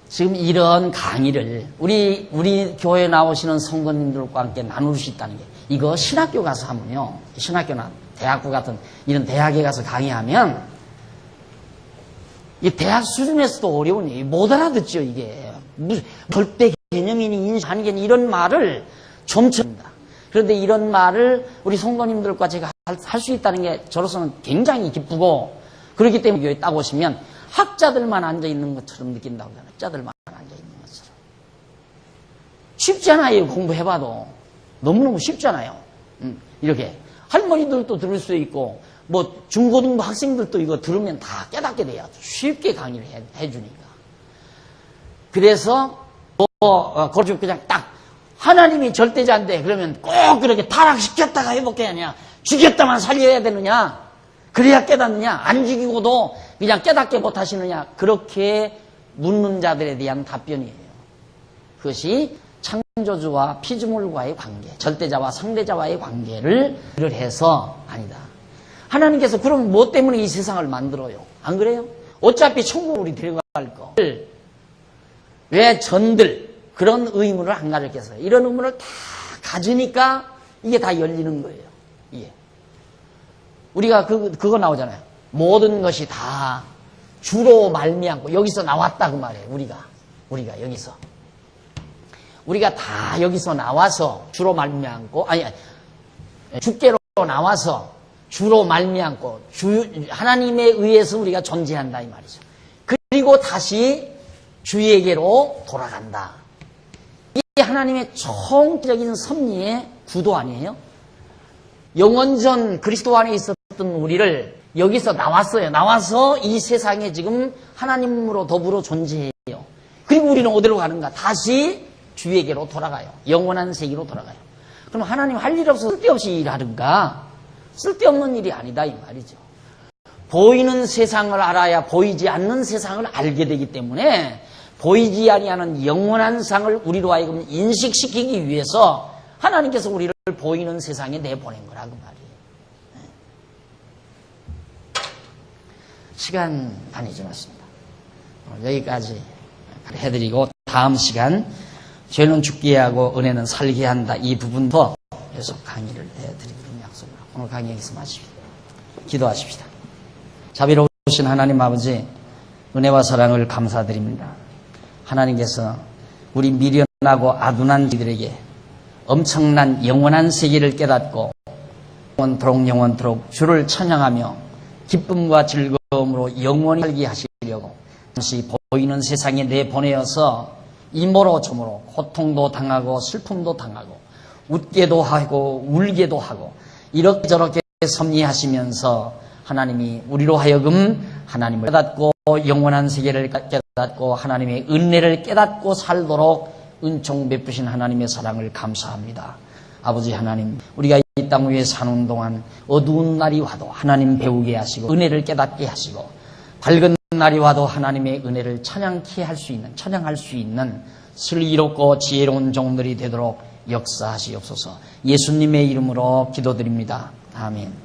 A: 지금 이런 강의를 우리 교회에 나오시는 성도님들과 함께 나눌 수 있다는 게 이거 신학교 가서 하면요. 신학교나 대학교 같은 이런 대학에 가서 강의하면 이 대학 수준에서도 어려운 얘기 못 알아듣죠. 이게 무슨 절대 개념이니 인식하는 게 이런 말을 좀 칩니다. 그런데 이런 말을 우리 성도님들과 제가 할 수 있다는 게 저로서는 굉장히 기쁘고 그렇기 때문에 교회에 딱 오시면 학자들만 앉아있는 것처럼 느낀다고 하잖아요. 학자들만 앉아있는 것처럼. 쉽잖아요. 공부해봐도. 너무너무 쉽잖아요. 이렇게. 할머니들도 들을 수 있고 중고등부 학생들도 이거 들으면 다 깨닫게 돼요. 쉽게 강의를 해주니까. 그래서 거주 그냥 딱 하나님이 절대자인데 그러면 꼭 그렇게 타락시켰다가 회복해야 죽였다만 살려야 되느냐? 그래야 깨닫느냐? 안 죽이고도 그냥 깨닫게 못하시느냐? 그렇게 묻는 자들에 대한 답변이에요. 그것이 창조주와 피조물과의 관계, 절대자와 상대자와의 관계를 해서 아니다. 하나님께서 그럼 뭐 때문에 이 세상을 만들어요? 안 그래요? 어차피 천국으로 우리 데려갈 거. 왜 전들 그런 의문을 안 가졌겠어요? 이런 의문을 다 가지니까 이게 다 열리는 거예요. 예. 우리가 그거 나오잖아요. 모든 것이 다 주로 말미암고 여기서 나왔다 그 말이에요. 우리가 여기서. 우리가 다 여기서 나와서 주로 말미암고 주께로 나와서 주로 말미암고 하나님에 의해서 우리가 존재한다 이 말이죠. 그리고 다시 주에게로 돌아간다. 이게 하나님의 총적인 섭리의 구도 아니에요? 영원전 그리스도 안에 있었던 우리를 여기서 나왔어요. 나와서 이 세상에 지금 하나님으로 더불어 존재해요. 그리고 우리는 어디로 가는가? 다시 주에게로 돌아가요. 영원한 세계로 돌아가요. 그럼 하나님 할 일 없어 쓸데없이 일하는가? 쓸데없는 일이 아니다 이 말이죠. 보이는 세상을 알아야 보이지 않는 세상을 알게 되기 때문에 보이지 아니하는 영원한 상을 우리로 하여금 인식시키기 위해서 하나님께서 우리를 보이는 세상에 내보낸 거라 그 말이에요. 시간 많이 지났습니다. 여기까지 해드리고 다음 시간 죄는 죽게 하고 은혜는 살게 한다 이 부분도 계속 강의를 해드리기로 약속을 하고 오늘 강의 여기서 마칩니다. 기도하십시다. 자비로우신 하나님 아버지 은혜와 사랑을 감사드립니다. 하나님께서 우리 미련하고 아둔한 이들에게 엄청난 영원한 세계를 깨닫고 영원토록 주를 찬양하며 기쁨과 즐거움으로 영원히 살게 하시려고 잠시 보이는 세상에 내보내어서 이모로 저모로 고통도 당하고 슬픔도 당하고 웃게도 하고 울게도 하고 이렇게 저렇게 섭리하시면서 하나님이 우리로 하여금 하나님을 깨닫고 영원한 세계를 깨닫고 하나님의 은혜를 깨닫고 살도록 은총 베푸신 하나님의 사랑을 감사합니다. 아버지 하나님, 우리가 이 땅 위에 사는 동안 어두운 날이 와도 하나님 배우게 하시고 은혜를 깨닫게 하시고 밝은 날이 와도 하나님의 은혜를 찬양할 수 있는 슬기롭고 지혜로운 종들이 되도록 역사하시옵소서. 예수님의 이름으로 기도드립니다. 아멘.